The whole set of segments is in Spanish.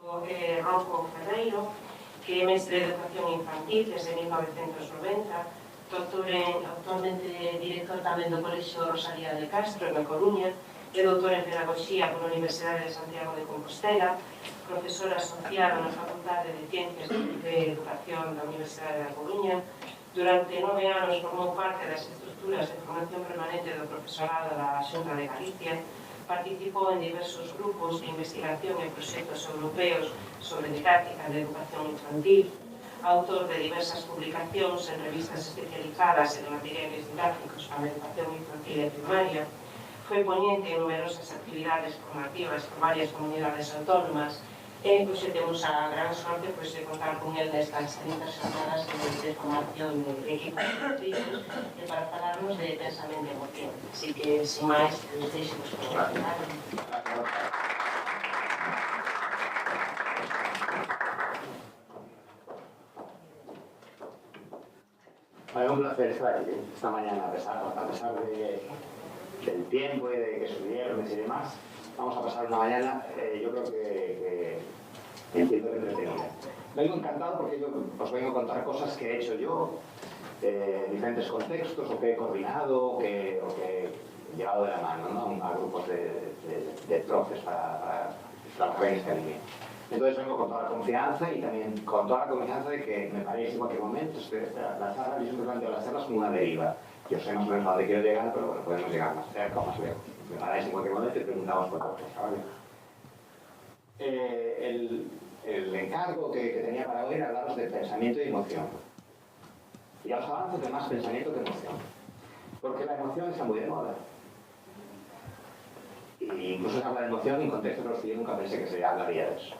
Rocco Ferreiro, que é mestre de Educación Infantil desde 1990, actualmente director tamén do Colexio Rosalía de Castro, na Coruña, é doutor en Pedagogía pola Universidade de Santiago de Compostela, profesora asociada na Facultade de Ciencias de Educación da Universidade da Coruña. Durante 9 anos formou parte das estruturas de formación permanente do profesorado da Xunta de Galicia. Participou en diversos grupos de investigación e proxectos europeos sobre didáctica de educación infantil, autor de diversas publicacións en revistas especializadas en materiales didácticos para a educación infantil e primaria. Foi ponente en numerosas actividades formativas por varias comunidades autónomas e hoxe temos a gran sorte de contar con el nestas 30 xornadas de formación de equipos educativos e para falarnos de pensamento e emoción. Así que, sin máis, nos deixemos por falar. Bueno, un placer estar aquí esta mañana, a pesar del tiempo y de que es viernes y demás. Vamos a pasar una mañana, yo creo que entiendo que entretenida. Vengo encantado porque yo os vengo a contar cosas que he hecho yo, diferentes contextos, o que he coordinado, o que he llevado de la mano, ¿no?, a grupos de profes para trabajar en este línea. Entonces vengo con toda la confianza y también con toda la confianza de que me parece en cualquier momento la charla, yo siempre planteo las charlas como una deriva. Yo sé más o menos a dónde quiero llegar, pero bueno, podemos llegar más cerca o más lejos. Me parece en cualquier momento y preguntamos por otra cosa, ¿vale? El encargo que tenía para hoy era hablaros de pensamiento y emoción. Y ya os avanzo que más pensamiento que emoción. Porque la emoción está muy de moda. Y incluso se habla de emoción en contextos en los que yo nunca pensé que se hablaría de eso.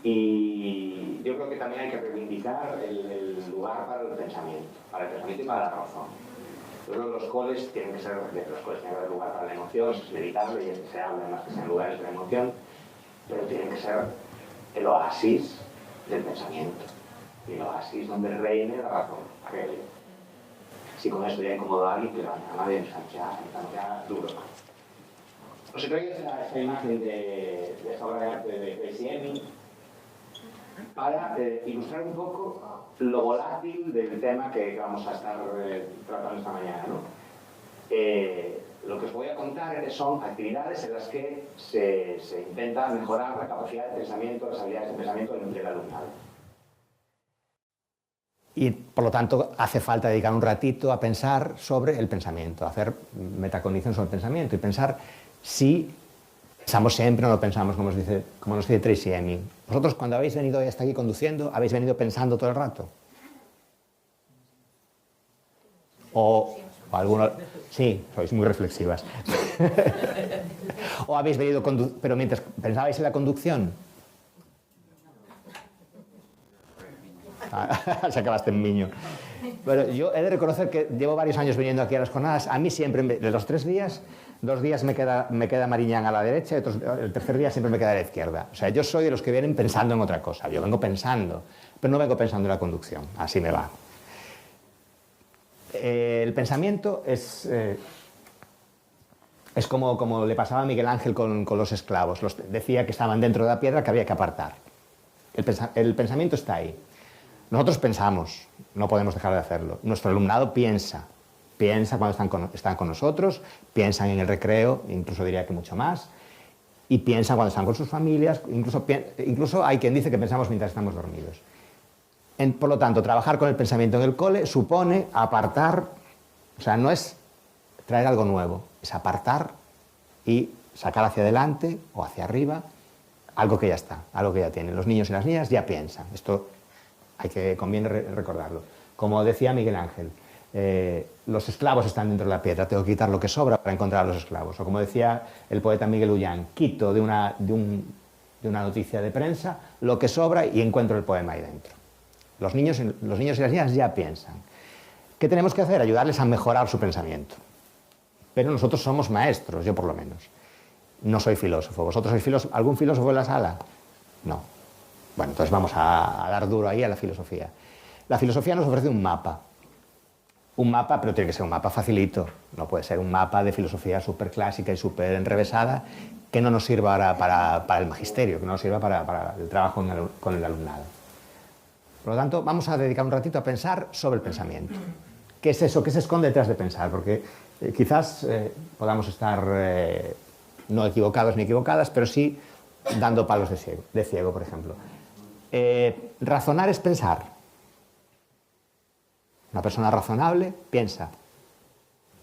Y yo creo que también hay que reivindicar el lugar para el pensamiento y para la razón. Yo creo que los coles tienen que ser, lugar para la emoción, eso es inevitable, y se habla además que sean lugares de la emoción, pero tienen que ser el oasis del pensamiento, y el oasis donde reine la razón. Si con esto ya incomodo a alguien, que a nadie ya duro. Os he traído esta imagen de esta obra de arte de Tracey Emin para ilustrar un poco lo volátil del tema que vamos a estar tratando esta mañana, ¿no? Lo que os voy a contar son actividades en las que se intenta mejorar la capacidad de pensamiento, las habilidades de pensamiento del alumnado. Y por lo tanto hace falta dedicar un ratito a pensar sobre el pensamiento, a hacer metacognición sobre el pensamiento y pensar si pensamos siempre o no pensamos, como nos dice Tracey Emin. Vosotros, cuando habéis venido hoy hasta aquí conduciendo, ¿habéis venido pensando todo el rato? O algunos... Sí, sois muy reflexivas. ¿O habéis venido pero mientras pensabais en la conducción? Se acabaste en miño. Pero yo he de reconocer que llevo varios años viniendo aquí a las jornadas. A mí siempre, de los 3 días, 2 días me queda Mariñán a la derecha y el tercer día siempre me queda a la izquierda. O sea, yo soy de los que vienen pensando en otra cosa. Yo vengo pensando, pero no vengo pensando en la conducción. Así me va. El pensamiento es como le pasaba a Miguel Ángel con los esclavos. Decía que estaban dentro de la piedra que había que apartar. El pensamiento está ahí. Nosotros pensamos, no podemos dejar de hacerlo. Nuestro alumnado piensa cuando están con nosotros, piensan en el recreo, incluso diría que mucho más, y piensan cuando están con sus familias, incluso hay quien dice que pensamos mientras estamos dormidos. Por lo tanto, trabajar con el pensamiento en el cole supone apartar, o sea, no es traer algo nuevo, es apartar y sacar hacia adelante o hacia arriba algo que ya está, algo que ya tienen. Los niños y las niñas ya piensan. Esto conviene recordarlo. Como decía Miguel Ángel, los esclavos están dentro de la piedra, tengo que quitar lo que sobra para encontrar a los esclavos. O como decía el poeta Miguel Ullán, quito de una noticia de prensa lo que sobra y encuentro el poema ahí dentro. Los niños y las niñas ya piensan. ¿Qué tenemos que hacer? Ayudarles a mejorar su pensamiento. Pero nosotros somos maestros, yo por lo menos. No soy filósofo. ¿Vosotros sois filósofo? ¿Algún filósofo en la sala? No. Bueno, entonces vamos a dar duro ahí a la filosofía. La filosofía nos ofrece un mapa. un mapa, pero tiene que ser un mapa facilito. No puede ser un mapa de filosofía súper clásica y súper enrevesada que no nos sirva ahora para el magisterio, que no nos sirva para el trabajo con el alumnado. Por lo tanto, vamos a dedicar un ratito a pensar sobre el pensamiento. ¿Qué es eso? ¿Qué se esconde detrás de pensar? Porque quizás podamos estar no equivocados ni equivocadas, pero sí dando palos de ciego, por ejemplo. Razonar es pensar. Una persona razonable piensa.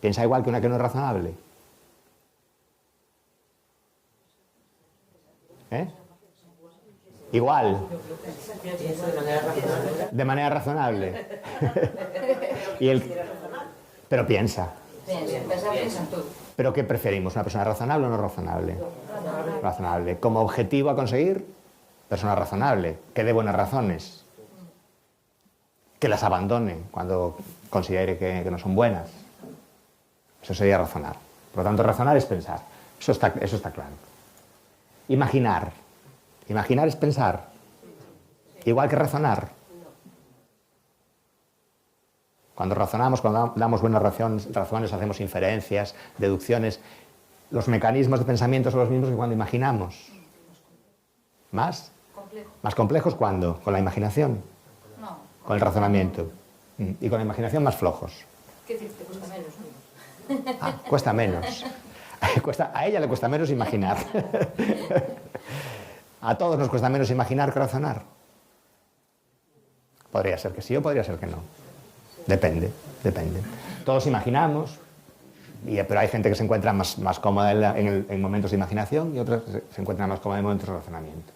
¿Piensa igual que una que no es razonable? Igual. De manera razonable. Pero piensa. ¿Pero qué preferimos? ¿Una persona razonable o no razonable? Razonable. Como objetivo a conseguir, persona razonable, que dé buenas razones. Que las abandone cuando considere que no son buenas. Eso sería razonar. Por lo tanto, razonar es pensar. Eso está claro. Imaginar. Imaginar es pensar. Igual que razonar. Cuando razonamos, cuando damos buenas razones, hacemos inferencias, deducciones. Los mecanismos de pensamiento son los mismos que cuando imaginamos. ¿Más? ¿Más complejos cuándo? Con la imaginación. Con el razonamiento. Y con la imaginación más flojos. ¿Qué decir? Te cuesta menos. Ah, cuesta menos. A ella le cuesta menos imaginar. A todos nos cuesta menos imaginar que razonar. Podría ser que sí o podría ser que no. Depende. Todos imaginamos, pero hay gente que se encuentra más cómoda en momentos de imaginación y otras se encuentran más cómoda en momentos de razonamiento.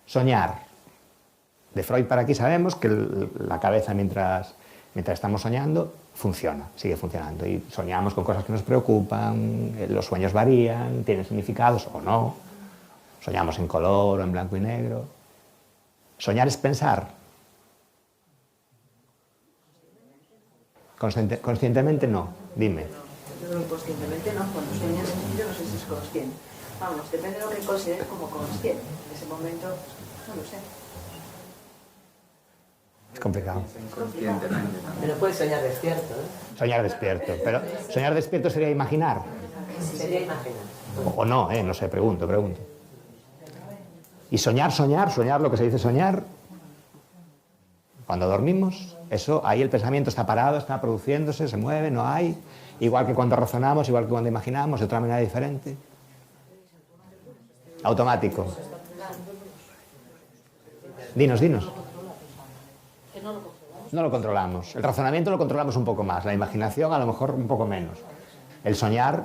Soñar. De Freud para aquí sabemos que la cabeza mientras estamos soñando funciona, sigue funcionando y soñamos con cosas que nos preocupan, los sueños varían, tienen significados o no, soñamos en color o en blanco y negro. Soñar es pensar. Conscientemente no, dime. Inconscientemente no, cuando sueñas no sé si es consciente. Vamos, depende de lo que consideres como consciente. En ese momento, no lo sé. Es complicado. Pero puedes soñar despierto, ¿eh? Soñar despierto. Pero soñar despierto sería imaginar. Sería imaginar. O no, no sé, pregunto. Y soñar lo que se dice soñar, cuando dormimos, eso, ahí el pensamiento está parado, está produciéndose, se mueve, no hay. Igual que cuando razonamos, igual que cuando imaginamos, de otra manera diferente. Automático. Dinos. No lo controlamos. El razonamiento lo controlamos un poco más. La imaginación a lo mejor un poco menos. El soñar,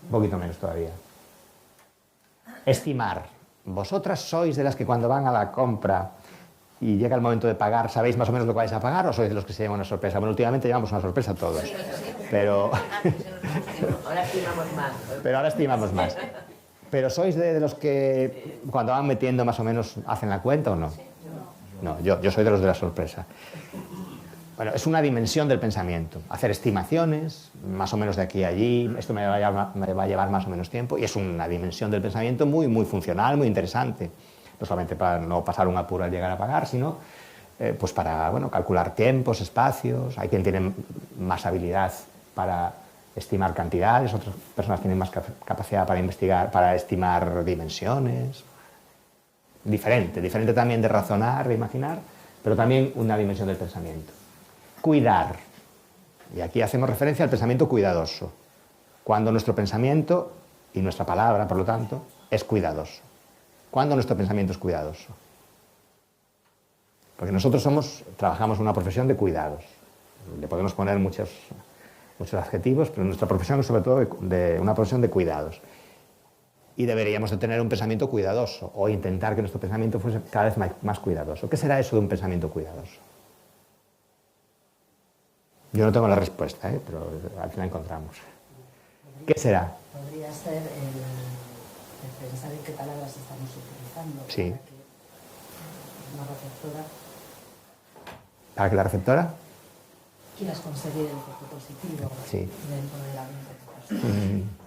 un poquito menos todavía. Estimar. ¿Vosotras sois de las que cuando van a la compra y llega el momento de pagar, sabéis más o menos lo que vais a pagar o sois de los que se llevan una sorpresa? Bueno, últimamente llevamos una sorpresa todos. Pero ahora estimamos más. Pero ahora estimamos más. ¿Pero sois de los que cuando van metiendo más o menos hacen la cuenta o no? No, yo soy de los de la sorpresa. Bueno, es una dimensión del pensamiento. Hacer estimaciones, más o menos de aquí a allí, esto me va a llevar más o menos tiempo, y es una dimensión del pensamiento muy, muy funcional, muy interesante. No solamente para no pasar un apuro al llegar a pagar, sino pues para calcular tiempos, espacios. Hay quien tiene más habilidad para estimar cantidades, otras personas tienen más capacidad para investigar, para estimar dimensiones. Diferente también de razonar, de imaginar, pero también una dimensión del pensamiento. Cuidar. Y aquí hacemos referencia al pensamiento cuidadoso. Cuando nuestro pensamiento, y nuestra palabra, por lo tanto, es cuidadoso. ¿Cuándo nuestro pensamiento es cuidadoso? Porque nosotros trabajamos en una profesión de cuidados. Le podemos poner muchos adjetivos, pero nuestra profesión es sobre todo de una profesión de cuidados. Y deberíamos de tener un pensamiento cuidadoso, o intentar que nuestro pensamiento fuese cada vez más cuidadoso. ¿Qué será eso de un pensamiento cuidadoso? Yo no tengo la respuesta, pero al final encontramos. ¿Qué será? Podría ser el pensar en qué palabras estamos utilizando. Sí. Para que una receptora ¿Para que la receptora? quieras conseguir el efecto positivo Sí. dentro de la interpretación.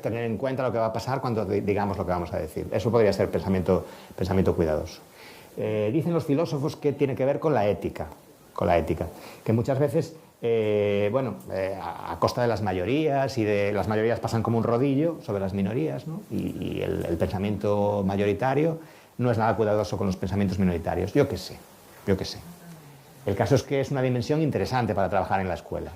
Tener en cuenta lo que va a pasar cuando digamos lo que vamos a decir. Eso podría ser pensamiento cuidadoso. Dicen los filósofos que tiene que ver con la ética, con la ética, que muchas veces, a costa de las mayorías, y de las mayorías pasan como un rodillo sobre las minorías, ¿no? Y el pensamiento mayoritario no es nada cuidadoso con los pensamientos minoritarios. Yo qué sé. El caso es que es una dimensión interesante para trabajar en la escuela.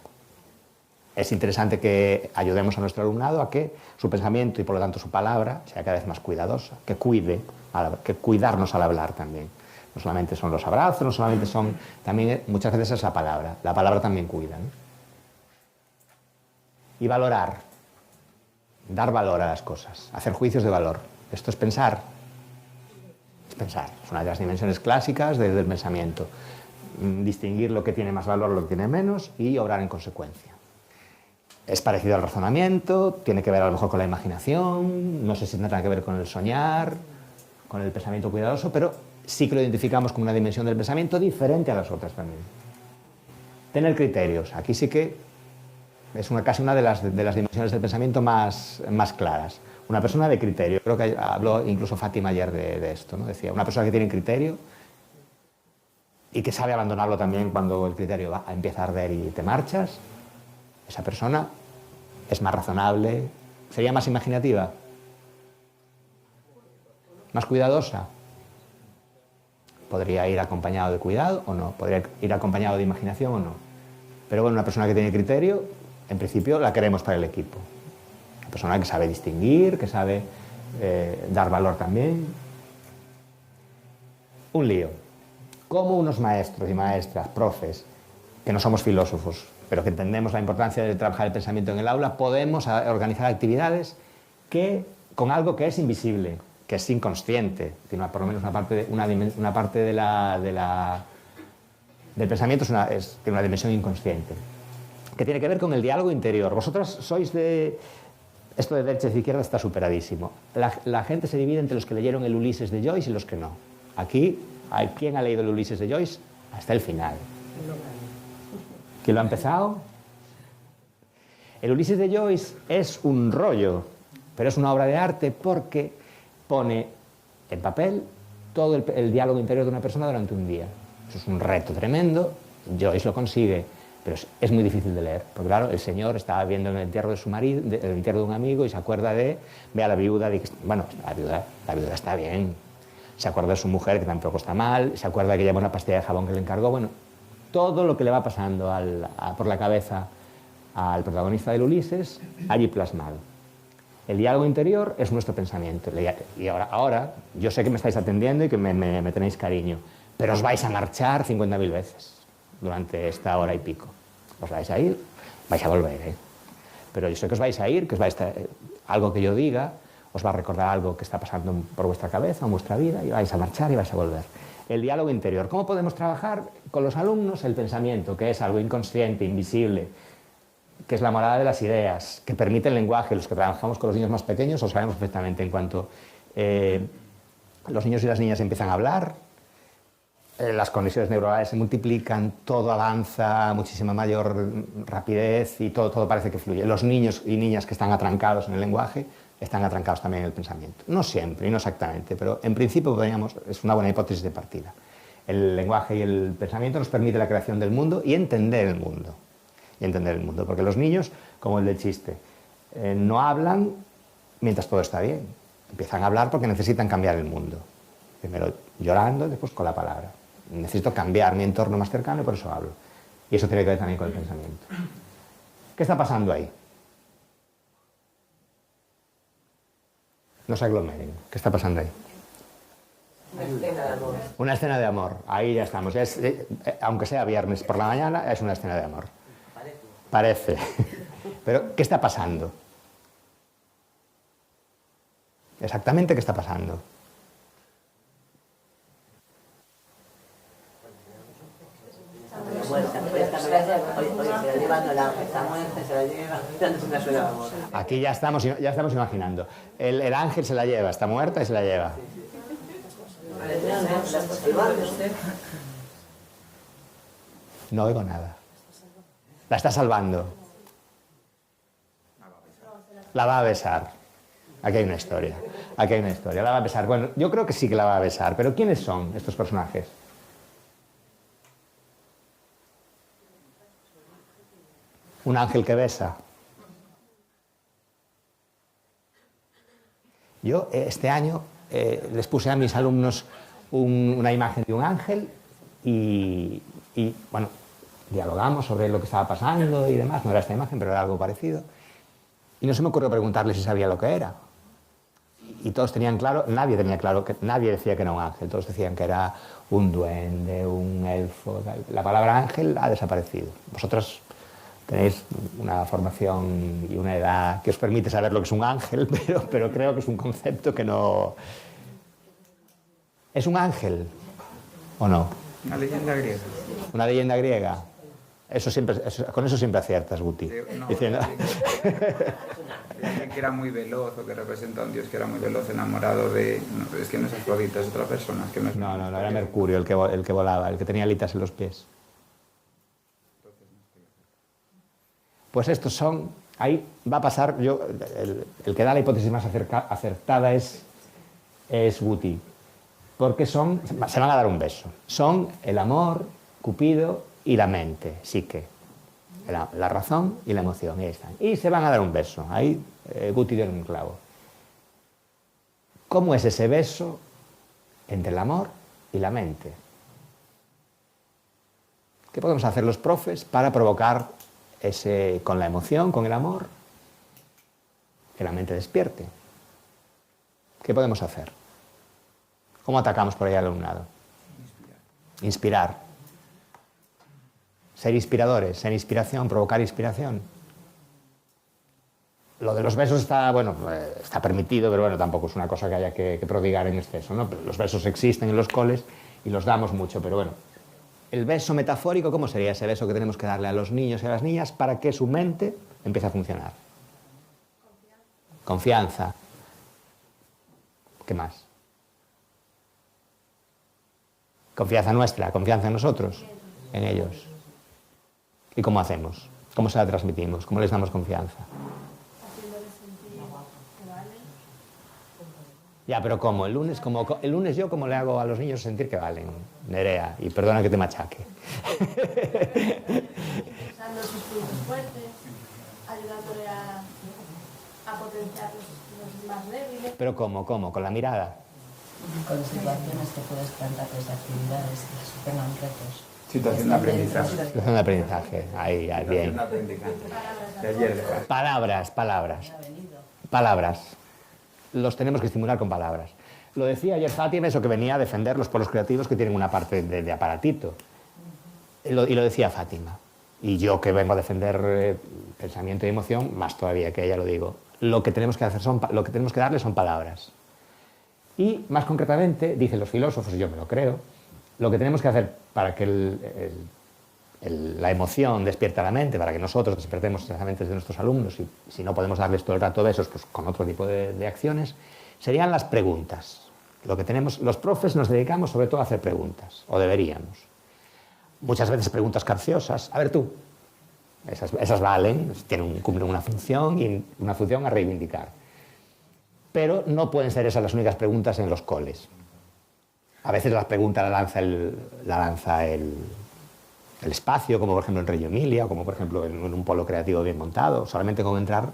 Es interesante que ayudemos a nuestro alumnado a que su pensamiento y por lo tanto su palabra sea cada vez más cuidadosa, que cuidarnos al hablar también. No solamente son los abrazos, no solamente son, también muchas veces es la palabra también cuida, ¿no? Y valorar, dar valor a las cosas, hacer juicios de valor. Esto es pensar, es una de las dimensiones clásicas del pensamiento. Distinguir lo que tiene más valor, lo que tiene menos y obrar en consecuencia. Es parecido al razonamiento, tiene que ver a lo mejor con la imaginación, no sé si tendrá que ver con el soñar, con el pensamiento cuidadoso, pero sí que lo identificamos como una dimensión del pensamiento diferente a las otras también. Tener criterios, aquí sí que es casi una de las dimensiones del pensamiento más claras. Una persona de criterio, creo que habló incluso Fátima ayer de esto, ¿no? Decía, una persona que tiene criterio y que sabe abandonarlo también cuando el criterio empieza a arder y te marchas, esa persona es más razonable, sería más imaginativa, más cuidadosa. Podría ir acompañado de cuidado o no, podría ir acompañado de imaginación o no. Pero bueno, una persona que tiene criterio, en principio la queremos para el equipo. Una persona que sabe distinguir, que sabe dar valor también. Un lío. Como unos maestros y maestras, profes, que no somos filósofos, pero que entendemos la importancia de trabajar el pensamiento en el aula, podemos organizar actividades con algo que es invisible, que es inconsciente, tiene por lo menos una parte del pensamiento tiene una dimensión inconsciente, que tiene que ver con el diálogo interior. Vosotras sois de... Esto de derecha y izquierda está superadísimo. La gente se divide entre los que leyeron el Ulises de Joyce y los que no. Aquí, ¿quién ha leído el Ulises de Joyce? Hasta el final. ¿Quién lo ha empezado? El Ulises de Joyce es un rollo, pero es una obra de arte porque pone en papel todo el diálogo interior de una persona durante un día. Eso es un reto tremendo. Joyce lo consigue, pero es muy difícil de leer, porque claro, el señor estaba viendo el entierro de su marido, el entierro de un amigo, y se acuerda ve a la viuda, bueno, la viuda está bien, se acuerda de su mujer, que tampoco está mal, se acuerda que lleva una pastilla de jabón que le encargó, bueno, todo lo que le va pasando por la cabeza al protagonista del Ulises, allí plasmado. El diálogo interior es nuestro pensamiento. Y ahora yo sé que me estáis atendiendo y que me tenéis cariño, pero os vais a marchar 50.000 veces durante esta hora y pico. Os vais a ir, vais a volver, ¿eh? Pero yo sé que os vais a ir, que algo que yo diga os va a recordar algo que está pasando por vuestra cabeza o en vuestra vida, y vais a marchar y vais a volver. El diálogo interior. ¿Cómo podemos trabajar con los alumnos el pensamiento, que es algo inconsciente, invisible, que es la morada de las ideas, que permite el lenguaje? Los que trabajamos con los niños más pequeños lo sabemos perfectamente. En cuanto los niños y las niñas empiezan a hablar, las conexiones neuronales se multiplican, todo avanza a muchísima mayor rapidez y todo parece que fluye. Los niños y niñas que están atrancados en el lenguaje están atrancados también en el pensamiento. No siempre y no exactamente, pero en principio es una buena hipótesis de partida. El lenguaje y el pensamiento nos permite la creación del mundo y entender el mundo. Porque los niños, como el del chiste, no hablan mientras todo está bien. Empiezan a hablar porque necesitan cambiar el mundo. Primero llorando, después con la palabra. Necesito cambiar mi entorno más cercano y por eso hablo. Y eso tiene que ver también con el pensamiento. ¿Qué está pasando ahí? No se aglomeren. ¿Qué está pasando ahí? Una escena de amor. Una escena de amor. Ahí ya estamos. Aunque sea viernes por la mañana, es una escena de amor. Parece. Pero, ¿qué está pasando? Exactamente, ¿qué está pasando? Se la lleva el ángel, está muerta, se la lleva, dándose una suela de amor. Aquí ya estamos imaginando. El ángel se la lleva, está muerta y se la lleva. No oigo nada. La está salvando. La va a besar. Aquí hay una historia. La va a besar. Bueno, yo creo que sí que la va a besar, pero ¿quiénes son estos personajes? Un ángel que besa. Yo este año les puse a mis alumnos una imagen de un ángel y, bueno, dialogamos sobre lo que estaba pasando y demás. No era esta imagen, pero era algo parecido. Y no se me ocurrió preguntarles si sabía lo que era. Y todos tenían claro, nadie tenía claro, nadie decía que era un ángel. Todos decían que era un duende, un elfo. La palabra ángel ha desaparecido. Vosotros tenéis una formación y una edad que os permite saber lo que es un ángel, pero creo que es un concepto que no... ¿Es un ángel o no? Una leyenda griega. Una leyenda griega. Con eso siempre aciertas, Guti. No, Diciendo... que era muy veloz, o que representa a un dios que era muy veloz, enamorado de... No, es que no es Afrodita, es otra persona. Que no, es No, era Mercurio el que volaba, el que tenía alitas en los pies. Pues estos son... Ahí va a pasar... El que da la hipótesis más acertada es Guti. Porque se van a dar un beso. Son el amor, Cupido y la mente, psique. La razón y la emoción, ahí están. Y se van a dar un beso. Ahí Guti dio en un clavo. ¿Cómo es ese beso entre el amor y la mente? ¿Qué podemos hacer los profes para provocar con la emoción, con el amor, que la mente despierte? ¿Qué podemos hacer? ¿Cómo atacamos por ahí al alumnado? Inspirar. Ser inspiradores, ser inspiración, provocar inspiración. Lo de los besos está permitido, pero bueno, tampoco es una cosa que haya que prodigar en exceso, ¿no? Los besos existen en los coles y los damos mucho, pero bueno. El beso metafórico, ¿cómo sería ese beso que tenemos que darle a los niños y a las niñas para que su mente empiece a funcionar? Confianza. ¿Qué más? Confianza nuestra, confianza en nosotros, en ellos. ¿Y cómo hacemos? ¿Cómo se la transmitimos? ¿Cómo les damos confianza? Haciéndoles sentir que valen. Ya, pero ¿cómo? El lunes yo, ¿cómo le hago a los niños sentir que valen? Nerea, y perdona que te machaque. Usando sus puntos fuertes, ayudándole a potenciar los más débiles. ¿Pero cómo? ¿Con la mirada? Con situaciones que puedes plantearles de actividades que supongan retos. Situación de aprendizaje. Situación de aprendizaje. Ahí, bien. Situación de aprendizaje. De ayer de Palabras. Los tenemos que estimular con palabras. Lo decía ayer Fátima, eso que venía a defender los polos creativos que tienen una parte de aparatito. Y lo decía Fátima. Y yo que vengo a defender pensamiento y emoción, más todavía que ella lo digo. Lo que tenemos que darle son palabras. Y más concretamente, dicen los filósofos, y yo me lo creo, lo que tenemos que hacer para que la emoción despierta la mente, para que nosotros despertemos las mentes de nuestros alumnos, y si no podemos darles todo el rato besos, pues con otro tipo de acciones, serían las preguntas. Los profes nos dedicamos sobre todo a hacer preguntas, o deberíamos. Muchas veces preguntas capciosas. A ver tú, esas valen, cumplen una función y una función a reivindicar. Pero no pueden ser esas las únicas preguntas en los coles. A veces las preguntas la lanza el espacio, como por ejemplo en Reggio Emilia, o como por ejemplo en un polo creativo bien montado. Solamente con entrar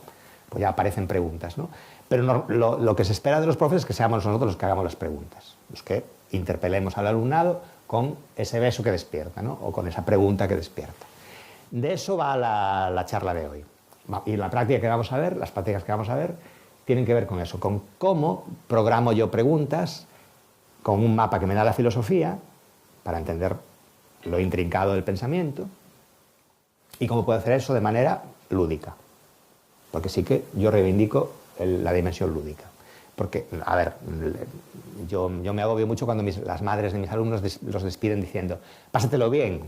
pues ya aparecen preguntas, ¿no? Pero lo que se espera de los profes es que seamos nosotros los que hagamos las preguntas, los que interpelemos al alumnado con ese beso que despierta, ¿no? O con esa pregunta que despierta. De eso va la charla de hoy. Y las prácticas que vamos a ver tienen que ver con eso, con cómo programo yo preguntas con un mapa que me da la filosofía para entender lo intrincado del pensamiento y cómo puedo hacer eso de manera lúdica. Porque sí que yo reivindico la dimensión lúdica. Porque, a ver, yo me agobio mucho cuando las madres de mis alumnos los despiden diciendo pásatelo bien.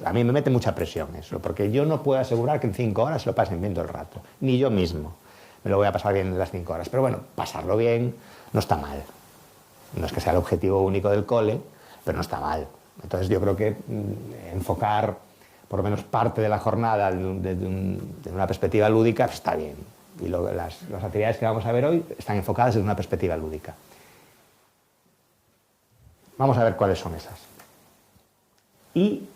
A mí me mete mucha presión eso, porque yo no puedo asegurar que en 5 horas se lo pasen bien todo el rato, ni yo mismo me lo voy a pasar bien en las 5 horas. Pero bueno, pasarlo bien no está mal. No es que sea el objetivo único del cole, pero no está mal. Entonces yo creo que enfocar por lo menos parte de la jornada desde una perspectiva lúdica está bien. Y las actividades que vamos a ver hoy están enfocadas desde una perspectiva lúdica. Vamos a ver cuáles son esas. Y,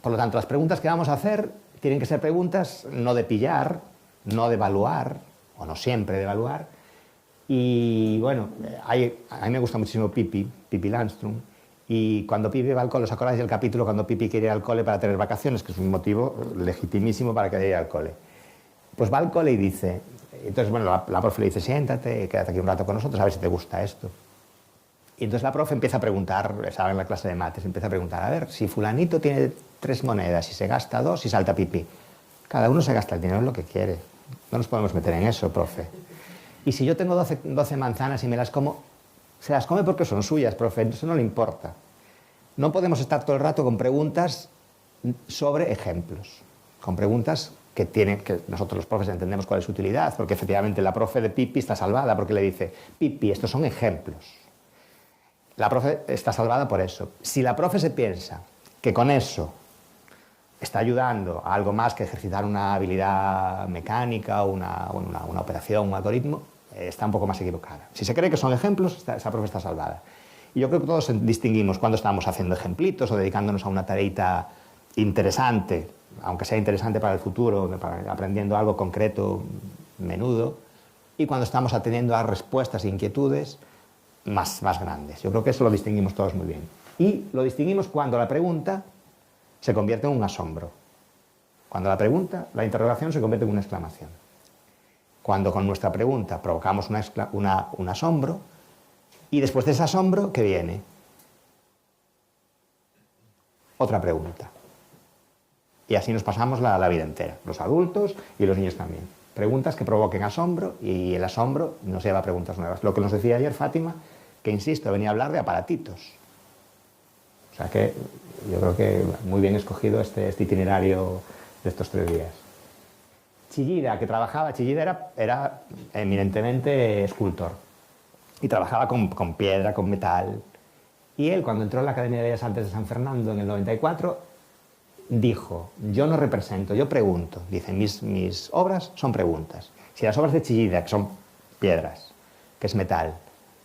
por lo tanto, las preguntas que vamos a hacer tienen que ser preguntas no de pillar, no de evaluar, o no siempre de evaluar. Y bueno, a mí me gusta muchísimo Pippi Landström, y cuando Pippi va al cole, ¿os acordáis del capítulo cuando Pippi quiere ir al cole para tener vacaciones? Que es un motivo legitimísimo para querer ir al cole. Pues va al cole y dice, entonces bueno, la profe le dice, siéntate, quédate aquí un rato con nosotros, a ver si te gusta esto. Y entonces la profe empieza a preguntar, estaba en la clase de mates, empieza a preguntar, a ver, si fulanito tiene 3 monedas y se gasta 2 y salta Pipí. Cada uno se gasta el dinero en lo que quiere. No nos podemos meter en eso, profe. Y si yo tengo 12 manzanas y me las como, se las come porque son suyas, profe, eso no le importa. No podemos estar todo el rato con preguntas sobre ejemplos, con preguntas que nosotros los profes entendemos cuál es su utilidad, porque efectivamente la profe de Pippi está salvada porque le dice, Pippi, estos son ejemplos. La profe está salvada por eso. Si la profe se piensa que con eso está ayudando a algo más que ejercitar una habilidad mecánica o una operación, un algoritmo, está un poco más equivocada. Si se cree que son ejemplos, esa profe está salvada. Y yo creo que todos distinguimos cuando estamos haciendo ejemplitos o dedicándonos a una tareita interesante, aunque sea interesante para el futuro, aprendiendo algo concreto, menudo, y cuando estamos atendiendo a respuestas e inquietudes más grandes. Yo creo que eso lo distinguimos todos muy bien. Y lo distinguimos cuando la pregunta se convierte en un asombro. Cuando la interrogación se convierte en una exclamación. Cuando con nuestra pregunta provocamos un asombro, y después de ese asombro, ¿qué viene? Otra pregunta. Y así nos pasamos la vida entera, los adultos y los niños también. Preguntas que provoquen asombro, y el asombro nos lleva a preguntas nuevas. Lo que nos decía ayer Fátima, que insisto, venía a hablar de aparatitos. O sea que yo creo que muy bien escogido este itinerario de estos 3 días. Chillida, Chillida era eminentemente escultor y trabajaba con piedra, con metal. Y él, cuando entró en la Academia de Bellas Artes de San Fernando en el 94, dijo, yo no represento, yo pregunto. Dice, mis obras son preguntas. Si las obras de Chillida, que son piedras, que es metal,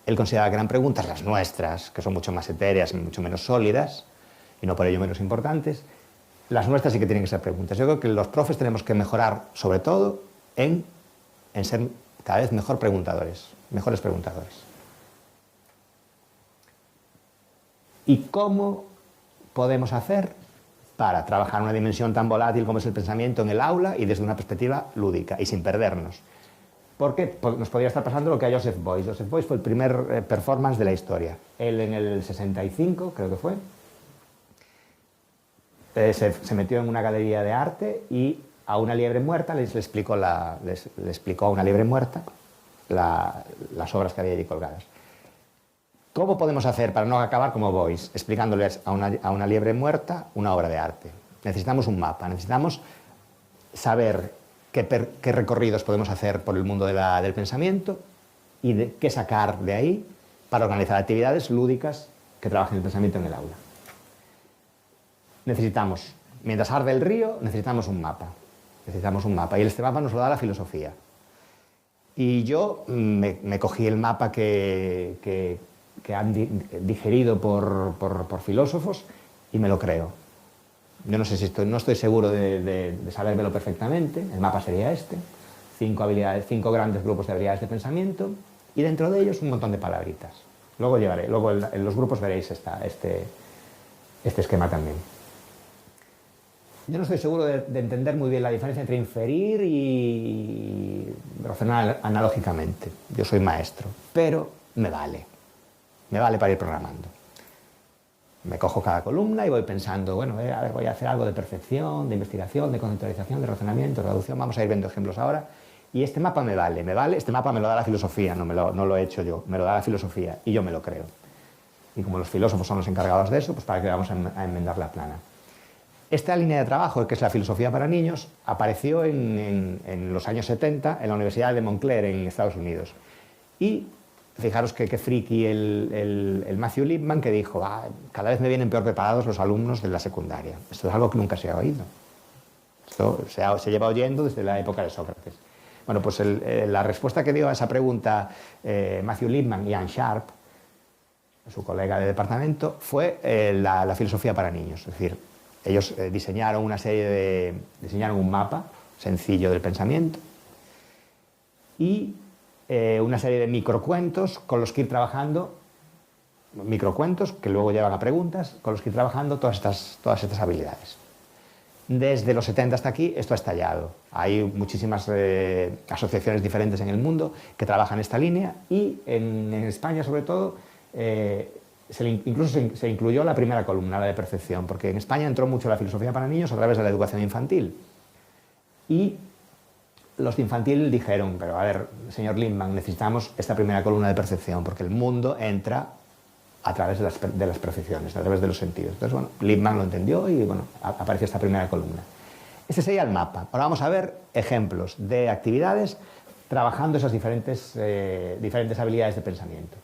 él consideraba que eran preguntas, las nuestras, que son mucho más etéreas y mucho menos sólidas, y no por ello menos importantes, las nuestras sí que tienen que ser preguntas. Yo creo que los profes tenemos que mejorar, sobre todo, en ser cada vez mejores preguntadores. ¿Y cómo podemos hacer para trabajar una dimensión tan volátil como es el pensamiento en el aula y desde una perspectiva lúdica y sin perdernos? Porque nos podría estar pasando lo que a Joseph Beuys. Joseph Beuys fue el primer performance de la historia. Él en el 65, creo que fue, se metió en una galería de arte y a una liebre muerta le explicó a una liebre muerta las obras que había allí colgadas. ¿Cómo podemos hacer para no acabar como Beuys, explicándoles a una liebre muerta una obra de arte? Necesitamos un mapa, necesitamos saber qué recorridos podemos hacer por el mundo del pensamiento y qué sacar de ahí para organizar actividades lúdicas que trabajen el pensamiento en el aula. Necesitamos, mientras arde el río, necesitamos un mapa. Y este mapa nos lo da la filosofía. Y yo me cogí el mapa que han digerido por filósofos y me lo creo. Yo no sé si no estoy seguro de sabérmelo perfectamente. El mapa sería este: 5 grandes grupos de habilidades de pensamiento y dentro de ellos un montón de palabritas. Luego en los grupos veréis este esquema también. Yo no estoy seguro de entender muy bien la diferencia entre inferir y razonar analógicamente. Yo soy maestro, pero me vale para ir programando. Me cojo cada columna y voy pensando, bueno, a ver, voy a hacer algo de percepción, de investigación, de conceptualización, de razonamiento, de traducción. Vamos a ir viendo ejemplos ahora. Y este mapa me vale. Este mapa me lo da la filosofía, no lo he hecho yo, me lo da la filosofía y yo me lo creo. Y como los filósofos son los encargados de eso, pues para que vamos a enmendar la plana. Esta línea de trabajo, que es la filosofía para niños, apareció en los años 70 en la Universidad de Montclair, en Estados Unidos. Y fijaros que friki el Matthew Lipman, que dijo, cada vez me vienen peor preparados los alumnos de la secundaria. Esto es algo que nunca se ha oído. Esto se lleva oyendo desde la época de Sócrates. Bueno, pues la respuesta que dio a esa pregunta Matthew Lipman y Ann Sharp, su colega de departamento, fue la filosofía para niños. Es decir, Ellos diseñaron diseñaron un mapa sencillo del pensamiento y una serie de microcuentos con los que ir trabajando, microcuentos que luego llevan a preguntas, con los que ir trabajando todas estas habilidades. Desde los 70 hasta aquí esto ha estallado. Hay muchísimas asociaciones diferentes en el mundo que trabajan esta línea y en España sobre todo incluso se incluyó la primera columna, la de percepción, porque en España entró mucho la filosofía para niños a través de la educación infantil. Y los de infantil dijeron, pero a ver, señor Lindman, necesitamos esta primera columna de percepción, porque el mundo entra a través de las percepciones, a través de los sentidos. Entonces, bueno, Lindman lo entendió y, bueno, apareció esta primera columna. Este sería el mapa. Ahora vamos a ver ejemplos de actividades trabajando esas diferentes habilidades de pensamiento,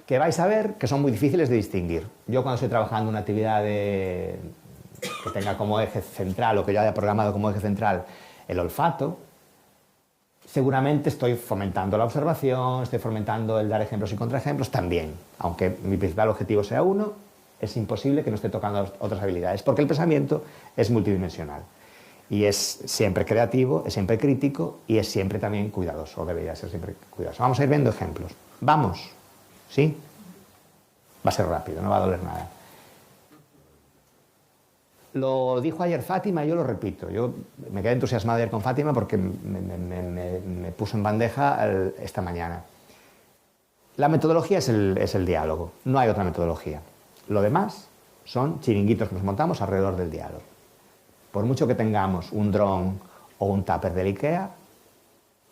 que vais a ver que son muy difíciles de distinguir. Yo cuando estoy trabajando una actividad que tenga como eje central o que yo haya programado como eje central el olfato, seguramente estoy fomentando la observación, estoy fomentando el dar ejemplos y contraejemplos también. Aunque mi principal objetivo sea uno, es imposible que no esté tocando otras habilidades, porque el pensamiento es multidimensional. Y es siempre creativo, es siempre crítico y es siempre también cuidadoso, o debería ser siempre cuidadoso. Vamos a ir viendo ejemplos. Vamos, ¿sí? Va a ser rápido, no va a doler nada. Lo dijo ayer Fátima y yo lo repito. Yo me quedé entusiasmado ayer con Fátima porque me puso en bandeja esta mañana. La metodología es el diálogo, no hay otra metodología. Lo demás son chiringuitos que nos montamos alrededor del diálogo. Por mucho que tengamos un dron o un tupper del IKEA,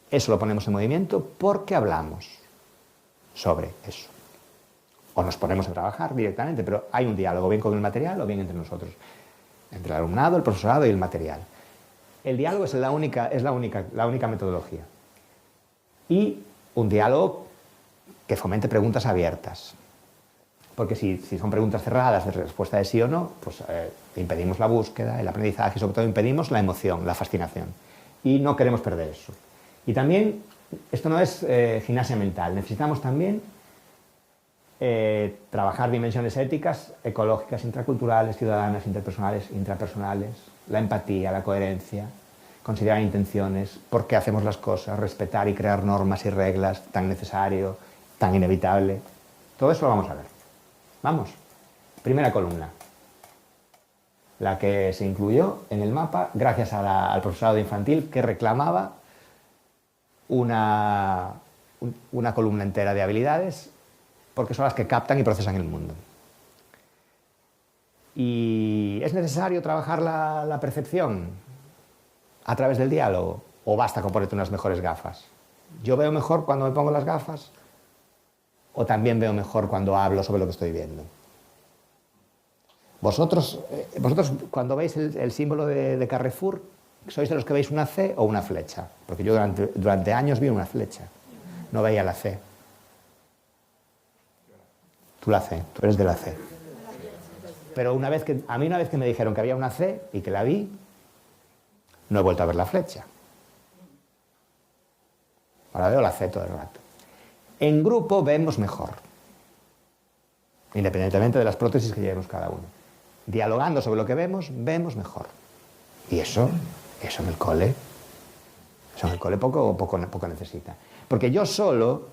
eso lo ponemos en movimiento porque hablamos sobre eso. O nos ponemos a trabajar directamente, pero hay un diálogo, bien con el material o bien entre nosotros. Entre el alumnado, el profesorado y el material. El diálogo es la única metodología. Y un diálogo que fomente preguntas abiertas. Porque si son preguntas cerradas de respuesta de sí o no, pues impedimos la búsqueda, el aprendizaje y sobre todo impedimos la emoción, la fascinación. Y no queremos perder eso. Y también, esto no es gimnasia mental, necesitamos también trabajar dimensiones éticas, ecológicas, intraculturales, ciudadanas, interpersonales, intrapersonales, la empatía, la coherencia, considerar intenciones, por qué hacemos las cosas, respetar y crear normas y reglas, tan necesario, tan inevitable. Todo eso lo vamos a ver. Vamos. Primera columna. La que se incluyó en el mapa gracias al profesorado infantil que reclamaba una columna entera de habilidades porque son las que captan y procesan el mundo. ¿Y es necesario trabajar la percepción a través del diálogo? ¿O basta con ponerte unas mejores gafas? ¿Yo veo mejor cuando me pongo las gafas? ¿O también veo mejor cuando hablo sobre lo que estoy viendo? Vosotros cuando veis el símbolo de Carrefour, ¿sois de los que veis una C o una flecha? Porque yo durante años vi una flecha, no veía la C. Tú la C, tú eres de la C. Pero a mí una vez que me dijeron que había una C y que la vi, no he vuelto a ver la flecha. Ahora veo la C todo el rato. En grupo vemos mejor, independientemente de las prótesis que llevemos cada uno. Dialogando sobre lo que vemos, vemos mejor. Y eso en el cole poco necesita. Porque yo solo,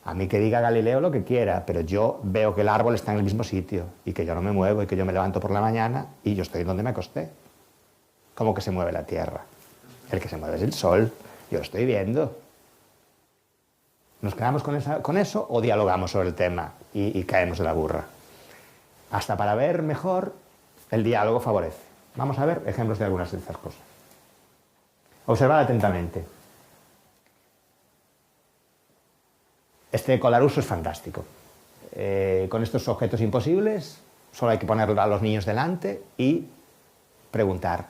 a mí que diga Galileo lo que quiera, pero yo veo que el árbol está en el mismo sitio y que yo no me muevo y que yo me levanto por la mañana y yo estoy donde me acosté. ¿Cómo que se mueve la Tierra? El que se mueve es el Sol, yo lo estoy viendo. ¿Nos quedamos con eso o dialogamos sobre el tema y caemos de la burra? Hasta para ver mejor, el diálogo favorece. Vamos a ver ejemplos de algunas de estas cosas. Observad atentamente. Este Colarusso es fantástico. Con estos objetos imposibles, solo hay que poner a los niños delante y preguntar: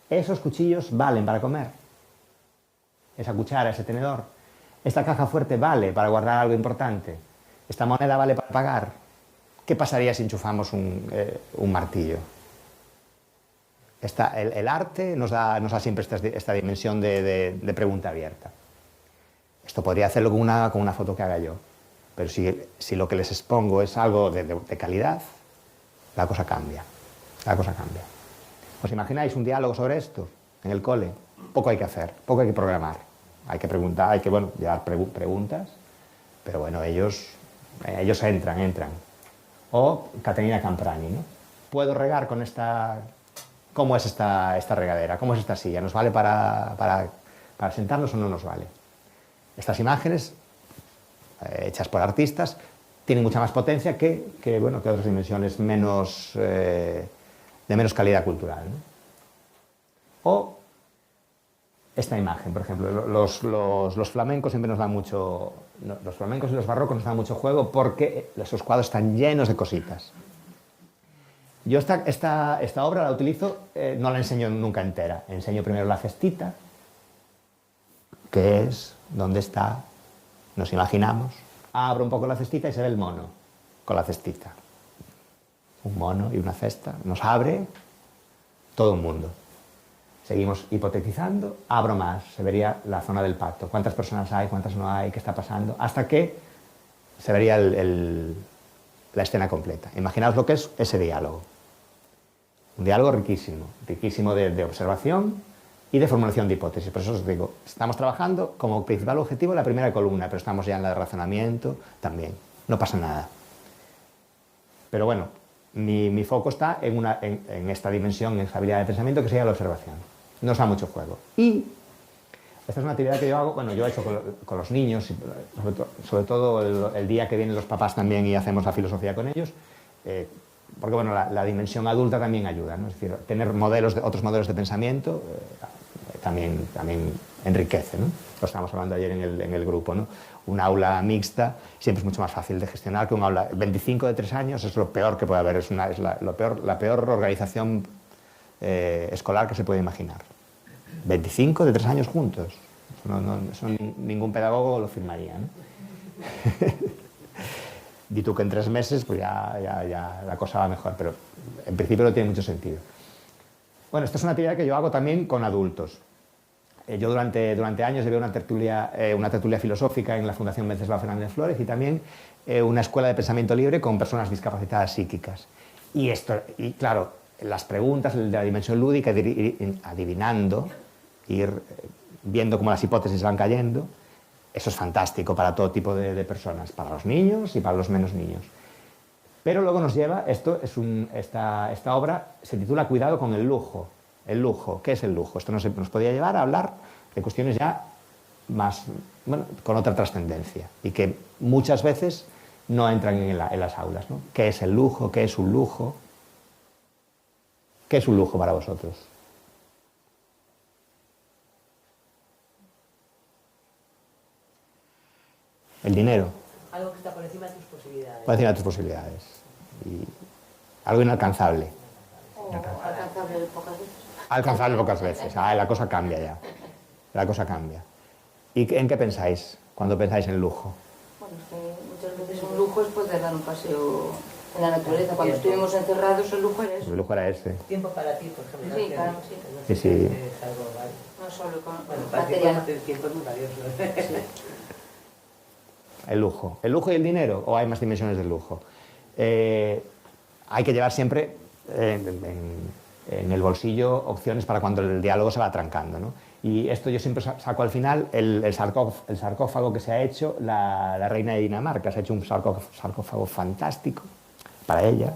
¿esos cuchillos valen para comer? ¿Esa cuchara, ese tenedor? ¿Esta caja fuerte vale para guardar algo importante? ¿Esta moneda vale para pagar? ¿Qué pasaría si enchufamos un martillo? El arte nos da siempre esta dimensión de pregunta abierta. Esto podría hacerlo con una foto que haga yo, pero si lo que les expongo es algo de calidad, la cosa cambia. La cosa cambia. ¿Os imagináis un diálogo sobre esto en el cole? Poco hay que hacer, poco hay que programar. Hay que preguntar, hay que, bueno, llevar preguntas, pero bueno, ellos entran. O Caterina Camprani, ¿no? ¿Puedo regar con esta... ¿Cómo es esta regadera? ¿Cómo es esta silla? ¿Nos vale para sentarnos o no nos vale? Estas imágenes, hechas por artistas, tienen mucha más potencia que otras dimensiones de menos calidad cultural, ¿no? O esta imagen, por ejemplo, los flamencos siempre nos dan mucho... Los flamencos y los barrocos nos dan mucho juego porque esos cuadros están llenos de cositas. Yo esta obra la utilizo, no la enseño nunca entera. Enseño primero la cestita, que es donde está, nos imaginamos. Abro un poco la cestita y se ve el mono con la cestita. Un mono y una cesta. Nos abre todo un mundo. Seguimos hipotetizando, abro más, se vería la zona del pacto. ¿Cuántas personas hay? ¿Cuántas no hay? ¿Qué está pasando? Hasta que se vería la escena completa. Imaginaos lo que es ese diálogo. Un diálogo riquísimo, riquísimo de observación y de formulación de hipótesis. Por eso os digo, estamos trabajando como principal objetivo la primera columna, pero estamos ya en la de razonamiento también. No pasa nada. Pero bueno, mi foco está en esta dimensión, en esta habilidad de pensamiento que sería la observación. Nos da mucho juego. Y esta es una actividad que yo hago, bueno, yo he hecho con los niños, sobre todo el día que vienen los papás también y hacemos la filosofía con ellos, porque bueno, la dimensión adulta también ayuda, ¿no? Es decir, tener otros modelos de pensamiento también enriquece, ¿no? Lo estábamos hablando ayer en el grupo, ¿no? Un aula mixta siempre es mucho más fácil de gestionar que un aula 25 de 3 años, es lo peor que puede haber, es la peor organización escolar que se puede imaginar. 25 de 3 años juntos. Eso ningún pedagogo lo firmaría, ¿no? Y tú que en 3 meses, pues ya la cosa va mejor, pero en principio no tiene mucho sentido. Bueno, esta es una actividad que yo hago también con adultos. Yo durante años llevé una tertulia filosófica en la Fundación Wenceslao Fernández Flórez y también una escuela de pensamiento libre con personas discapacitadas psíquicas. Y claro, las preguntas de la dimensión lúdica, ir adivinando, ir viendo cómo las hipótesis van cayendo, eso es fantástico para todo tipo de personas, para los niños y para los menos niños. Pero luego nos lleva, esta obra se titula Cuidado con el lujo. El lujo, ¿qué es el lujo? Esto nos podría llevar a hablar de cuestiones ya más, bueno, con otra trascendencia y que muchas veces no entran en las aulas, ¿no? ¿Qué es el lujo? ¿Qué es un lujo? ¿Qué es un lujo para vosotros? El dinero. Algo que está por encima de tus posibilidades. Por encima de tus posibilidades. Y algo inalcanzable. O alcanzable pocas veces. Alcanzable pocas veces. La cosa cambia ya. La cosa cambia. ¿Y en qué pensáis cuando pensáis en lujo? Bueno, es que muchas veces un lujo es poder dar un paseo en la naturaleza. Cuando estuvimos encerrados, el lujo era eso. El lujo era ese. Tiempo para ti, por ejemplo. Sí, claro, sí. Sí. Es algo válido. No solo con Bueno, para ti material. el tiempo es muy valioso. El lujo. ¿El lujo y el dinero? ¿O hay más dimensiones del lujo? Hay que llevar siempre en el bolsillo opciones para cuando el diálogo se va atrancando, ¿no? Y esto yo siempre saco al final el sarcófago que se ha hecho la reina de Dinamarca. Se ha hecho un sarcófago fantástico para ella.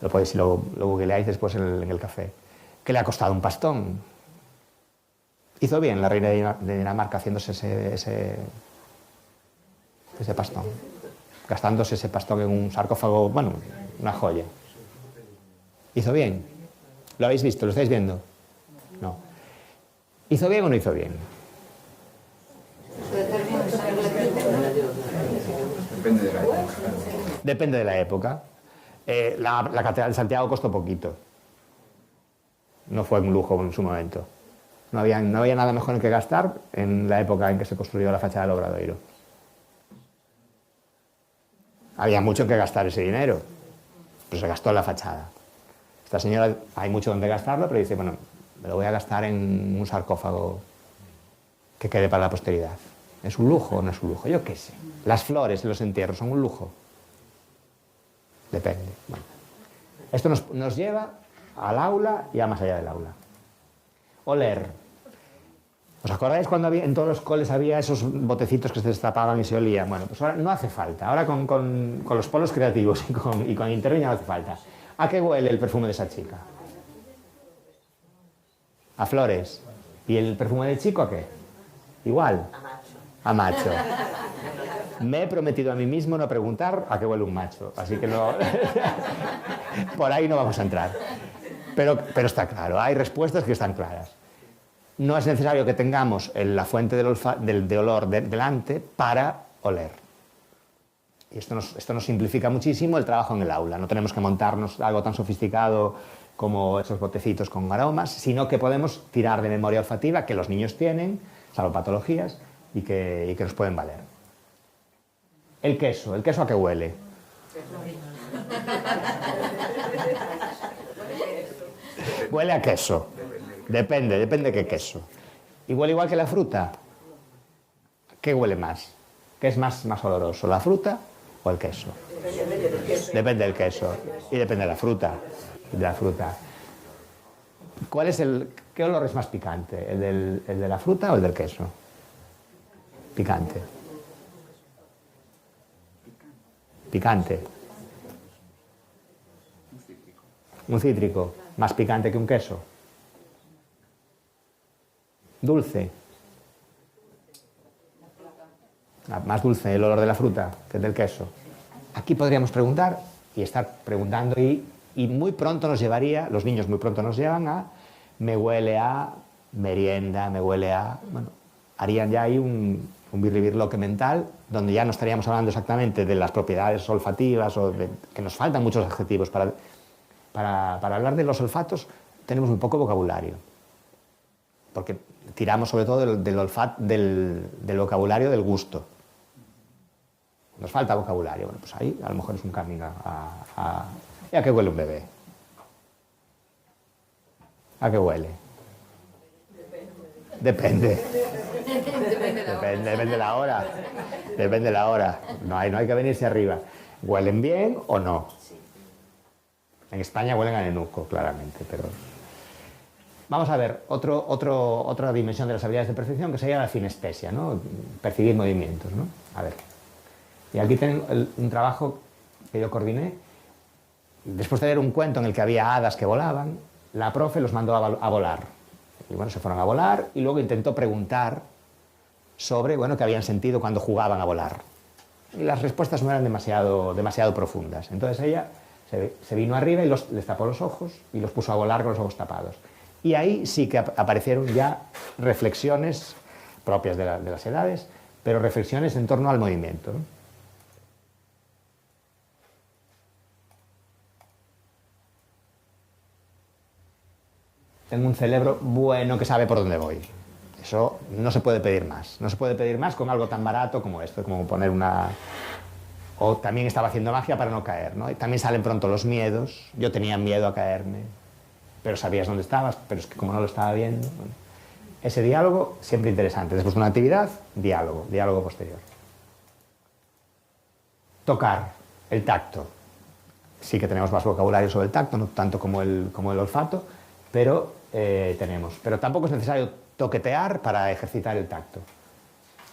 Lo podéis, si lo googleáis después en el café. Que le ha costado un pastón. Hizo bien la reina de Dinamarca haciéndose ese pastón. Gastándose ese pastón en un sarcófago, bueno, una joya. ¿Hizo bien? ¿Lo habéis visto? ¿Lo estáis viendo? No. ¿Hizo bien o no hizo bien? Depende de la época. Depende de la época. La Catedral de Santiago costó poquito. No fue un lujo en su momento. No había nada mejor en que gastar en la época en que se construyó la fachada del Obradoiro. Había mucho en que gastar ese dinero, pero se gastó en la fachada. Esta señora, hay mucho donde gastarlo, pero dice, bueno, me lo voy a gastar en un sarcófago que quede para la posteridad. ¿Es un lujo o no es un lujo? Yo qué sé. Las flores en los entierros son un lujo. Depende. Bueno. Esto nos lleva al aula y a más allá del aula. Oler. ¿Os acordáis cuando en todos los coles había esos botecitos que se destapaban y se olían? Bueno, pues ahora no hace falta. Ahora con los polos creativos y con Internet ya no hace falta. ¿A qué huele el perfume de esa chica? A flores. ¿Y el perfume del chico a qué? Igual. A macho. Me he prometido a mí mismo no preguntar a qué huele un macho, así que no. Por ahí no vamos a entrar. Pero está claro, hay respuestas que están claras. No es necesario que tengamos la fuente de olor delante para oler. Y esto nos simplifica muchísimo el trabajo en el aula. No tenemos que montarnos algo tan sofisticado como esos botecitos con aromas, sino que podemos tirar de memoria olfativa que los niños tienen, salvo patologías, y que nos pueden valer. ¿el queso a qué huele? Huele a queso. Depende qué queso. Y huele igual que la fruta. ¿Qué huele más? ¿Qué es más oloroso, la fruta o el queso? Depende del queso. Y depende de la fruta. ¿Qué olor es más picante? ¿El de la fruta o el del queso? Picante. Un cítrico. Más picante que un queso. Dulce. Más dulce el olor de la fruta que el del queso. Aquí podríamos preguntar y estar preguntando y muy pronto nos llevaría, los niños muy pronto nos llevan a me huele a merienda, me huele a... Bueno, harían ya ahí un birlibirloque mental donde ya no estaríamos hablando exactamente de las propiedades olfativas o que nos faltan muchos adjetivos. Para hablar de los olfatos tenemos muy poco vocabulario. Porque tiramos sobre todo del vocabulario del gusto. Nos falta vocabulario. Bueno, pues ahí a lo mejor es un camino ¿Y a qué huele un bebé? ¿A qué huele? Depende de la hora. Depende de la hora. No hay que venirse arriba. ¿Huelen bien o no? En España huelen a nenuco, claramente, pero... Vamos a ver otra dimensión de las habilidades de percepción que sería la sinestesia, ¿no? Percibir movimientos, ¿no? A ver. Y aquí tengo un trabajo que yo coordiné. Después de leer un cuento en el que había hadas que volaban, la profe los mandó a volar. Y bueno, se fueron a volar y luego intentó preguntar sobre, bueno, qué habían sentido cuando jugaban a volar. Y las respuestas no eran demasiado profundas. Entonces ella se vino arriba y les tapó los ojos y los puso a volar con los ojos tapados. Y ahí sí que aparecieron ya reflexiones propias de las edades, pero reflexiones en torno al movimiento, ¿no? Tengo un cerebro bueno que sabe por dónde voy. Eso no se puede pedir más. No se puede pedir más con algo tan barato como esto, como poner una... O también estaba haciendo magia para no caer, ¿no? Y también salen pronto los miedos. Yo tenía miedo a caerme, pero sabías dónde estabas, pero es que como no lo estaba viendo... Bueno, ese diálogo siempre interesante. Después de una actividad, diálogo posterior. Tocar, el tacto. Sí que tenemos más vocabulario sobre el tacto, no tanto como el olfato, pero tenemos. Pero tampoco es necesario toquetear para ejercitar el tacto.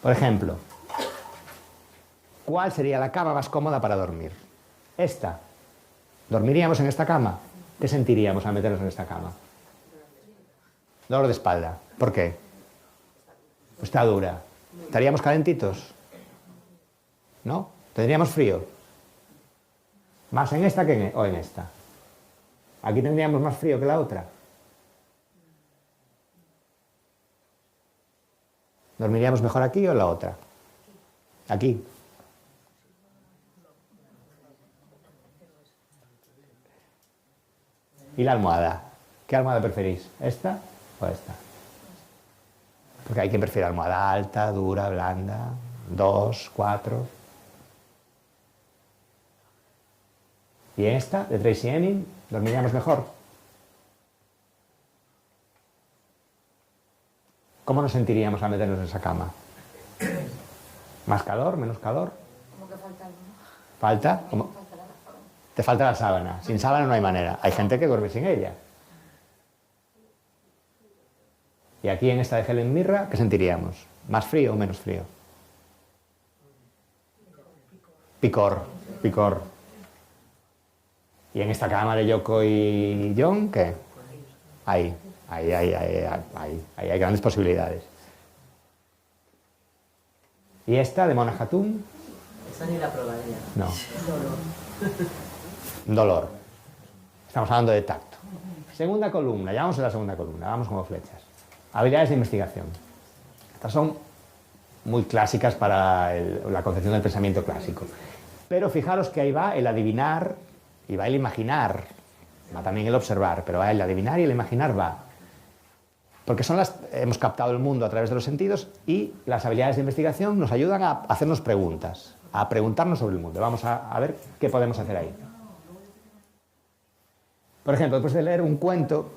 Por ejemplo, ¿cuál sería la cama más cómoda para dormir? Esta. ¿Dormiríamos en esta cama? ¿Qué sentiríamos al meternos en esta cama? Dolor de espalda. ¿Por qué? Pues está dura. ¿Estaríamos calentitos? ¿No? ¿Tendríamos frío? ¿Más en esta o en esta? ¿Aquí tendríamos más frío que la otra? ¿Dormiríamos mejor aquí o en la otra? Aquí. ¿Y la almohada? ¿Qué almohada preferís? ¿Esta o esta? Porque hay quien prefiere almohada alta, dura, blanda, 2, 4. ¿Y en esta, de Tracy Emin, dormiríamos mejor? ¿Cómo nos sentiríamos al meternos en esa cama? ¿Más calor? ¿Menos calor? Como que falta algo, ¿no? ¿Falta? ¿Cómo? Te falta la sábana. Sin sábana no hay manera. Hay gente que duerme sin ella. Y aquí en esta de Helen Mirra, ¿qué sentiríamos? ¿Más frío o menos frío? Picor, picor. Y en esta cama de Yoko y John, ¿qué? Ahí hay grandes posibilidades. ¿Y esta de Mona Hatoum? Esa ni la probaría. No. Dolor. Estamos hablando de tacto. Segunda columna, ya vamos a la segunda columna, vamos como flechas. Habilidades de investigación. Estas son muy clásicas para la concepción del pensamiento clásico. Pero fijaros que ahí va el adivinar y va el imaginar. Va también el observar, pero va el adivinar y el imaginar va. Porque hemos captado el mundo a través de los sentidos y las habilidades de investigación nos ayudan a hacernos preguntas, a preguntarnos sobre el mundo. Vamos a ver qué podemos hacer ahí. Por ejemplo, después de leer un cuento,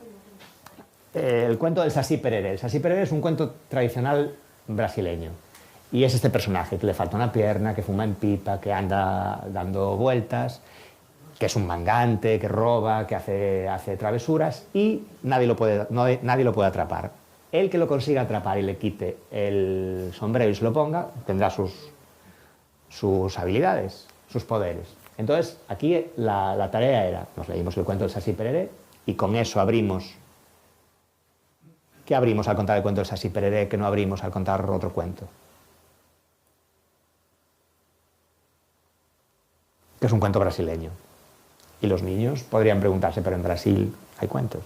el cuento del Saci Pereré. El Saci Pereré es un cuento tradicional brasileño. Y es este personaje que le falta una pierna, que fuma en pipa, que anda dando vueltas, que es un mangante, que roba, que hace travesuras y nadie lo puede atrapar. El que lo consiga atrapar y le quite el sombrero y se lo ponga, tendrá sus habilidades, sus poderes. Entonces, aquí la tarea era, nos leímos el cuento del Saci Pereré y con eso abrimos. ¿Qué abrimos al contar el cuento del Saci Pereré que no abrimos al contar otro cuento? Que es un cuento brasileño. Y los niños podrían preguntarse, pero en Brasil hay cuentos.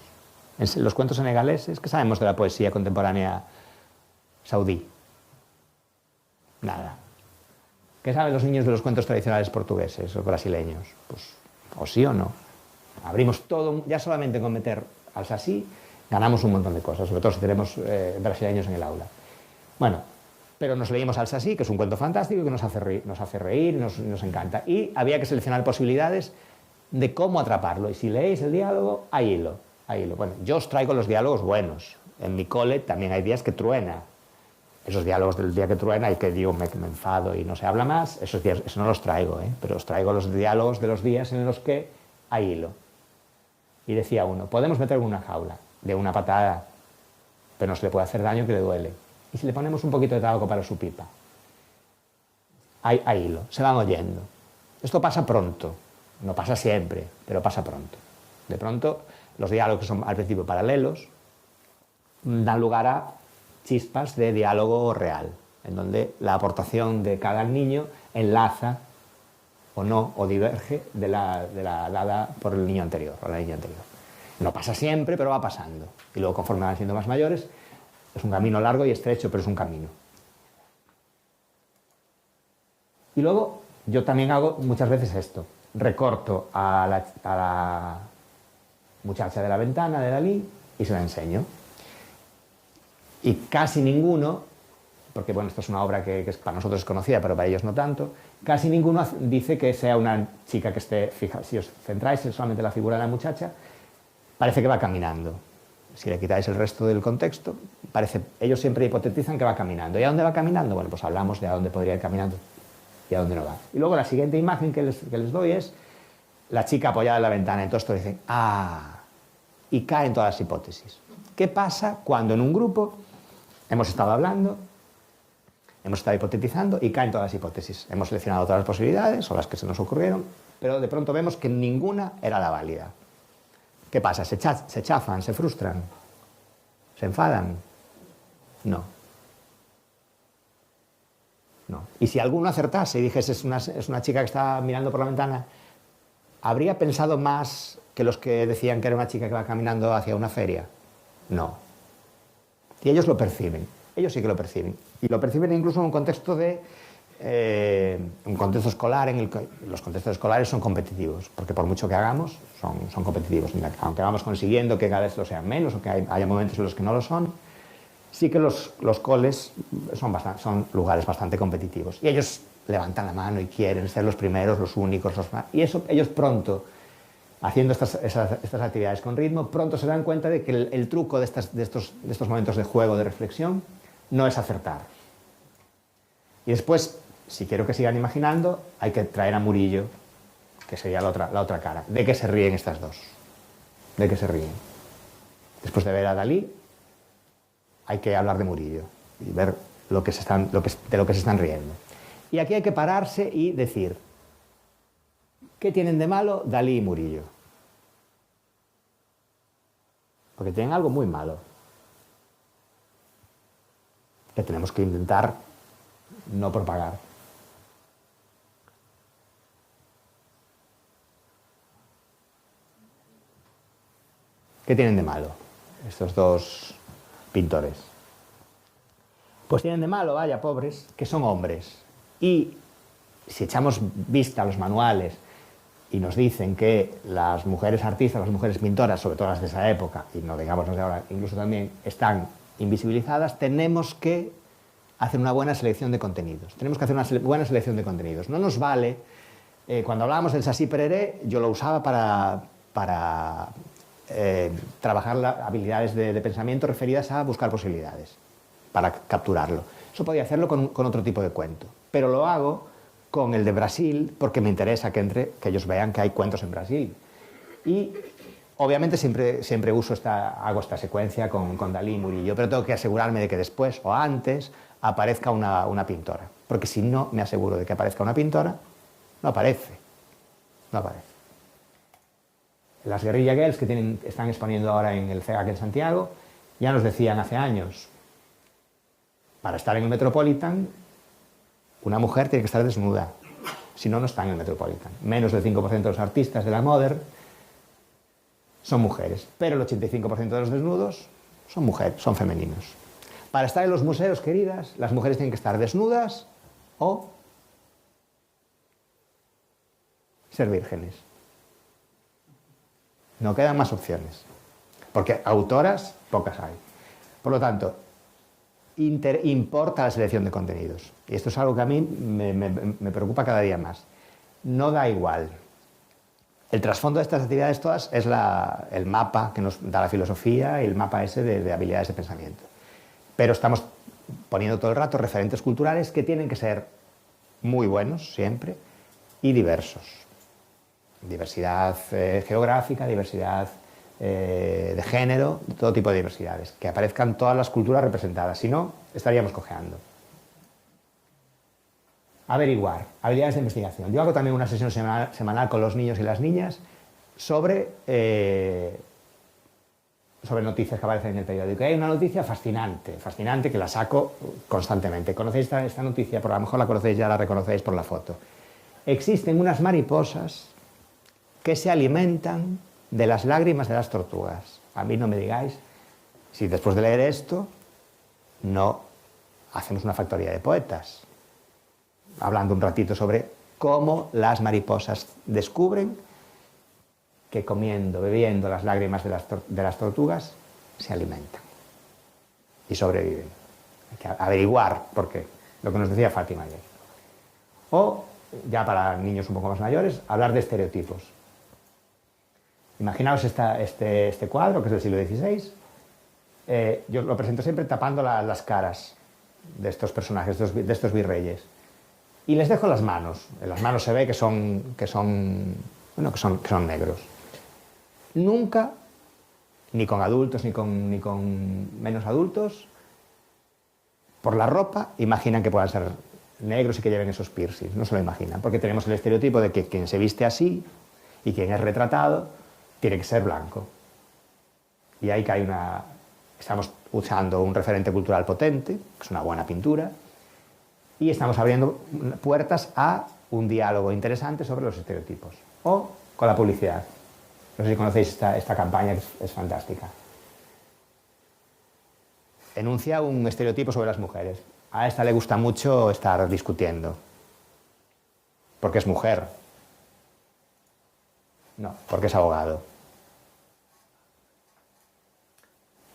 En los cuentos senegaleses, ¿qué sabemos de la poesía contemporánea saudí? Nada. ¿Qué saben los niños de los cuentos tradicionales portugueses o brasileños? Pues, o sí o no. Abrimos todo, ya solamente con meter al Saci, ganamos un montón de cosas, sobre todo si tenemos brasileños en el aula. Bueno, pero nos leímos al Saci, que es un cuento fantástico que nos hace reír, nos encanta. Y había que seleccionar posibilidades de cómo atraparlo. Y si leéis el diálogo, hay hilo. Bueno, yo os traigo los diálogos buenos. En mi cole también hay días que truena. Esos diálogos del día que truena y que digo me enfado y no se habla más, esos días, eso no los traigo, pero os traigo los diálogos de los días en los que hay hilo. Y decía uno, podemos meterlo en una jaula de una patada, pero no se le puede hacer daño que le duele. Y si le ponemos un poquito de tabaco para su pipa, hay hilo, se van oyendo. Esto pasa pronto, no pasa siempre, pero pasa pronto. De pronto, los diálogos que son al principio paralelos dan lugar a chispas de diálogo real, en donde la aportación de cada niño enlaza o no, o diverge de la dada por el niño anterior o la niña anterior. No pasa siempre, pero va pasando. Y luego, conforme van siendo más mayores, es un camino largo y estrecho, pero es un camino. Y luego, yo también hago muchas veces esto. Recorto a la muchacha de la ventana de Dalí y se la enseño. Y casi ninguno, porque bueno, esto es una obra que para nosotros es conocida, pero para ellos no tanto, casi ninguno dice que sea una chica que esté fija. Si os centráis en solamente la figura de la muchacha, parece que va caminando. Si le quitáis el resto del contexto, ellos siempre hipotetizan que va caminando. ¿Y a dónde va caminando? Bueno, pues hablamos de a dónde podría ir caminando y a dónde no va. Y luego la siguiente imagen que les doy es la chica apoyada en la ventana. Entonces todos dicen, y caen todas las hipótesis. ¿Qué pasa cuando en un grupo hemos estado hablando, hemos estado hipotetizando y caen todas las hipótesis? Hemos seleccionado todas las posibilidades o las que se nos ocurrieron, pero de pronto vemos que ninguna era la válida. ¿Qué pasa? ¿Se chafan? ¿Se frustran? ¿Se enfadan? No. Y si alguno acertase y dijese es una chica que está mirando por la ventana, ¿habría pensado más que los que decían que era una chica que va caminando hacia una feria? No. Y ellos lo perciben. Ellos sí que lo perciben. Y lo perciben incluso en un contexto un contexto escolar en el que los contextos escolares son competitivos, porque por mucho que hagamos, son competitivos. Aunque vamos consiguiendo que cada vez lo sean menos o que haya momentos en los que no lo son, sí que los coles son lugares bastante competitivos. Y ellos levantan la mano y quieren ser los primeros, los únicos, y eso ellos pronto, haciendo estas actividades con ritmo, pronto se dan cuenta de que el truco de estos momentos de juego, de reflexión, no es acertar. Y después, si quiero que sigan imaginando, hay que traer a Murillo que sería la otra cara. ¿De qué se ríen estas dos? ¿De qué se ríen? Después de ver a Dalí, hay que hablar de Murillo y ver de lo que se están riendo. Y aquí hay que pararse y decir, ¿qué tienen de malo Dalí y Murillo? Porque tienen algo muy malo, que tenemos que intentar no propagar. ¿Qué tienen de malo estos dos pintores? Pues tienen de malo, vaya pobres, que son hombres. Y si echamos vista a los manuales y nos dicen que las mujeres artistas, las mujeres pintoras, sobre todo las de esa época, y no digamos las de ahora, incluso también están invisibilizadas, tenemos que hacer una buena selección de contenidos. Tenemos que hacer una buena selección de contenidos. No nos vale, cuando hablábamos del Sací Pereré, yo lo usaba para trabajar las habilidades de pensamiento referidas a buscar posibilidades, para capturarlo. Eso podía hacerlo con otro tipo de cuento, pero lo hago con el de Brasil porque me interesa que ellos vean que hay cuentos en Brasil. Y obviamente siempre hago esta secuencia con Dalí y Murillo, pero tengo que asegurarme de que después o antes aparezca una pintora, porque si no me aseguro de que aparezca una pintora, no aparece. Las Guerrilla Girls que están exponiendo ahora en el CEGAC en Santiago ya nos decían hace años, para estar en el Metropolitan, una mujer tiene que estar desnuda, si no, no está en el Metropolitan. Menos del 5% de los artistas de la Modern son mujeres, pero el 85% de los desnudos son mujeres, son femeninos. Para estar en los museos, queridas, las mujeres tienen que estar desnudas o ser vírgenes. No quedan más opciones, porque autoras pocas hay. Por lo tanto, importa la selección de contenidos. Y esto es algo que a mí me preocupa cada día más. No da igual. El trasfondo de estas actividades todas es el mapa que nos da la filosofía y el mapa ese de habilidades de pensamiento. Pero estamos poniendo todo el rato referentes culturales que tienen que ser muy buenos siempre y diversos. Diversidad geográfica, diversidad de género, todo tipo de diversidades, que aparezcan todas las culturas representadas, si no, estaríamos cojeando. Averiguar, habilidades de investigación. Yo hago también una sesión semanal con los niños y las niñas sobre noticias que aparecen en el periódico. Hay una noticia fascinante que la saco constantemente. ¿Conocéis esta noticia? Por lo mejor la conocéis, ya la reconocéis por la foto. Existen unas mariposas que se alimentan de las lágrimas de las tortugas. A mí no me digáis si después de leer esto no hacemos una factoría de poetas, hablando un ratito sobre cómo las mariposas descubren que comiendo, bebiendo las lágrimas de las tortugas se alimentan y sobreviven. Hay que averiguar por qué, lo que nos decía Fátima ayer. O, ya para niños un poco más mayores, hablar de estereotipos. Imaginaos este cuadro, que es del siglo XVI. Yo lo presento siempre tapando las caras de estos personajes, de estos virreyes. Y les dejo las manos. En las manos se ve que son negros. Nunca, ni con adultos ni con menos adultos, por la ropa, imaginan que puedan ser negros y que lleven esos piercings. No se lo imaginan, porque tenemos el estereotipo de que quien se viste así y quien es retratado tiene que ser blanco. Y ahí cae estamos usando un referente cultural potente, que es una buena pintura, y estamos abriendo puertas a un diálogo interesante sobre los estereotipos. O con la publicidad. No sé si conocéis esta campaña, que es fantástica. Enuncia un estereotipo sobre las mujeres. A esta le gusta mucho estar discutiendo, porque es mujer. No, porque es abogado.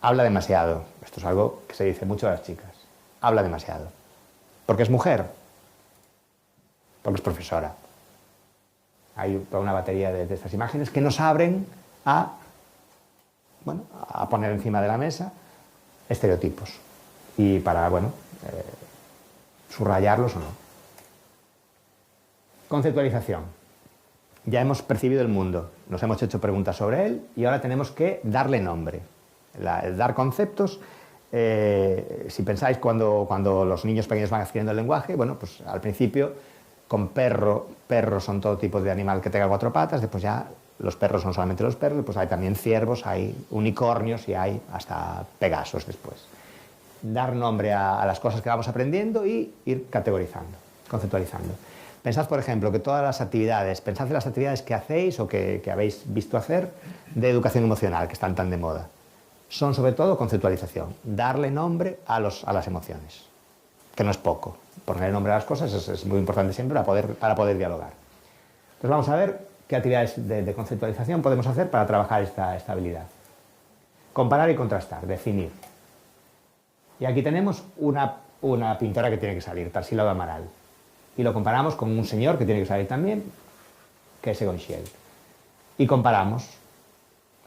Habla demasiado. Esto es algo que se dice mucho a las chicas. Habla demasiado. Porque es mujer. Porque es profesora. Hay toda una batería de estas imágenes que nos abren a poner encima de la mesa estereotipos. Y para, subrayarlos o no. Conceptualización. ya hemos percibido el mundo, nos hemos hecho preguntas sobre él y ahora tenemos que darle nombre, dar conceptos. Si pensáis cuando los niños pequeños van adquiriendo el lenguaje, bueno, pues al principio con perros son todo tipo de animal que tenga 4 patas, después ya los perros son solamente los perros, pues hay también ciervos, hay unicornios y hay hasta pegasos después. Dar nombre a las cosas que vamos aprendiendo y ir categorizando, conceptualizando. Pensad, por ejemplo, que todas las actividades, pensad en las actividades que hacéis o que habéis visto hacer de educación emocional, que están tan de moda. Son sobre todo conceptualización, darle nombre a las emociones, que no es poco. Ponerle nombre a las cosas es muy importante siempre para poder dialogar. Entonces vamos a ver qué actividades de conceptualización podemos hacer para trabajar esta habilidad. Comparar y contrastar, definir. Y aquí tenemos una pintora que tiene que salir, Tarsila do Amaral. Y lo comparamos con un señor que tiene que salir también, que es Egon Schiele. Y comparamos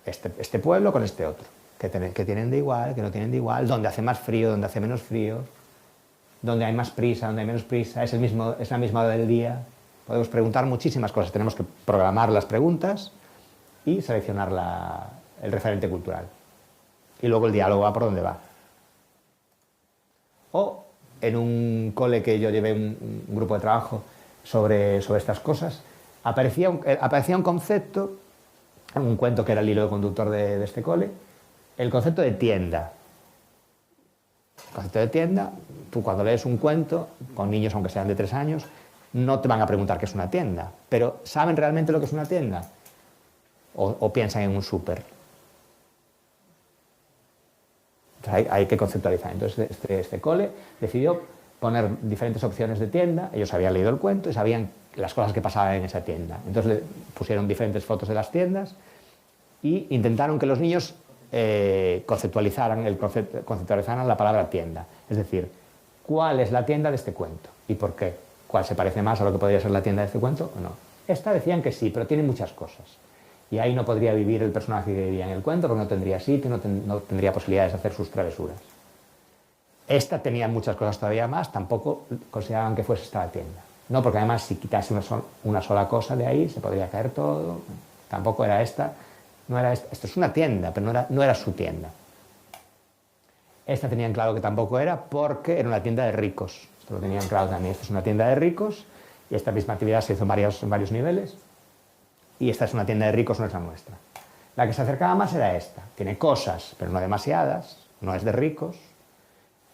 este pueblo con este otro. Que tienen de igual, que no tienen de igual, donde hace más frío, donde hace menos frío, donde hay más prisa, donde hay menos prisa, es la misma hora del día. Podemos preguntar muchísimas cosas, tenemos que programar las preguntas y seleccionar el referente cultural. Y luego el diálogo va por donde va. O en un cole que yo llevé un grupo de trabajo sobre estas cosas, aparecía un concepto, en un cuento que era el hilo conductor de este cole, el concepto de tienda. El concepto de tienda, tú cuando lees un cuento, con niños aunque sean de 3 años, no te van a preguntar qué es una tienda, pero ¿saben realmente lo que es una tienda? O piensan en un súper. Hay que conceptualizar. Entonces este cole decidió poner diferentes opciones de tienda. Ellos habían leído el cuento y sabían las cosas que pasaban en esa tienda. Entonces le pusieron diferentes fotos de las tiendas y intentaron que los niños conceptualizaran la palabra tienda. Es decir, ¿cuál es la tienda de este cuento? ¿Y por qué? ¿Cuál se parece más a lo que podría ser la tienda de este cuento o no? Esta decían que sí, pero tiene muchas cosas. Y ahí no podría vivir el personaje que vivía en el cuento porque no tendría sitio, no tendría posibilidades de hacer sus travesuras. Esta tenía muchas cosas todavía más, tampoco consideraban que fuese esta la tienda. No, porque además si quitase una sola cosa de ahí se podría caer todo. Tampoco era esta. No era esta. Esto es una tienda, pero no era su tienda. Esta tenían claro que tampoco era porque era una tienda de ricos. Esto lo tenían claro también. Esta es una tienda de ricos y esta misma actividad se hizo en varios niveles. Y esta es una tienda de ricos, no es la nuestra. La que se acercaba más era esta. Tiene cosas, pero no demasiadas, no es de ricos.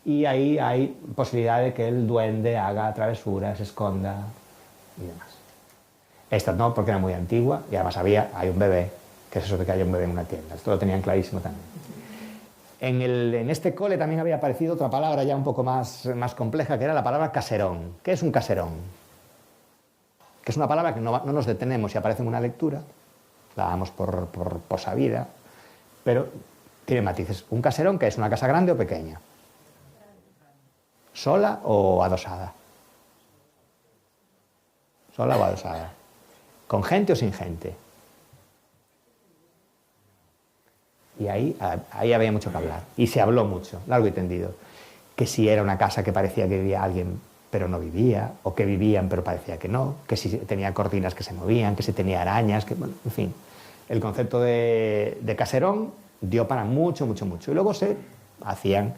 Y ahí hay posibilidad de que el duende haga travesuras, se esconda y demás. Esta no, porque era muy antigua y además hay un bebé. ¿Qué es eso de que haya un bebé en una tienda? Esto lo tenían clarísimo también. En este cole también había aparecido otra palabra ya un poco más compleja, que era la palabra caserón. ¿Qué es un caserón? Que es una palabra que no nos detenemos si aparece en una lectura, la damos por sabida, pero tiene matices. Un caserón, que es una casa grande o pequeña, sola o adosada, sola o adosada, con gente o sin gente. Y ahí había mucho que hablar, y se habló mucho, largo y tendido, que si era una casa que parecía que vivía alguien pero no vivía, o que vivían pero parecía que no, que si tenía cortinas que se movían, que si tenía arañas, bueno, en fin. El concepto de caserón dio para mucho, mucho, mucho. Y luego se hacían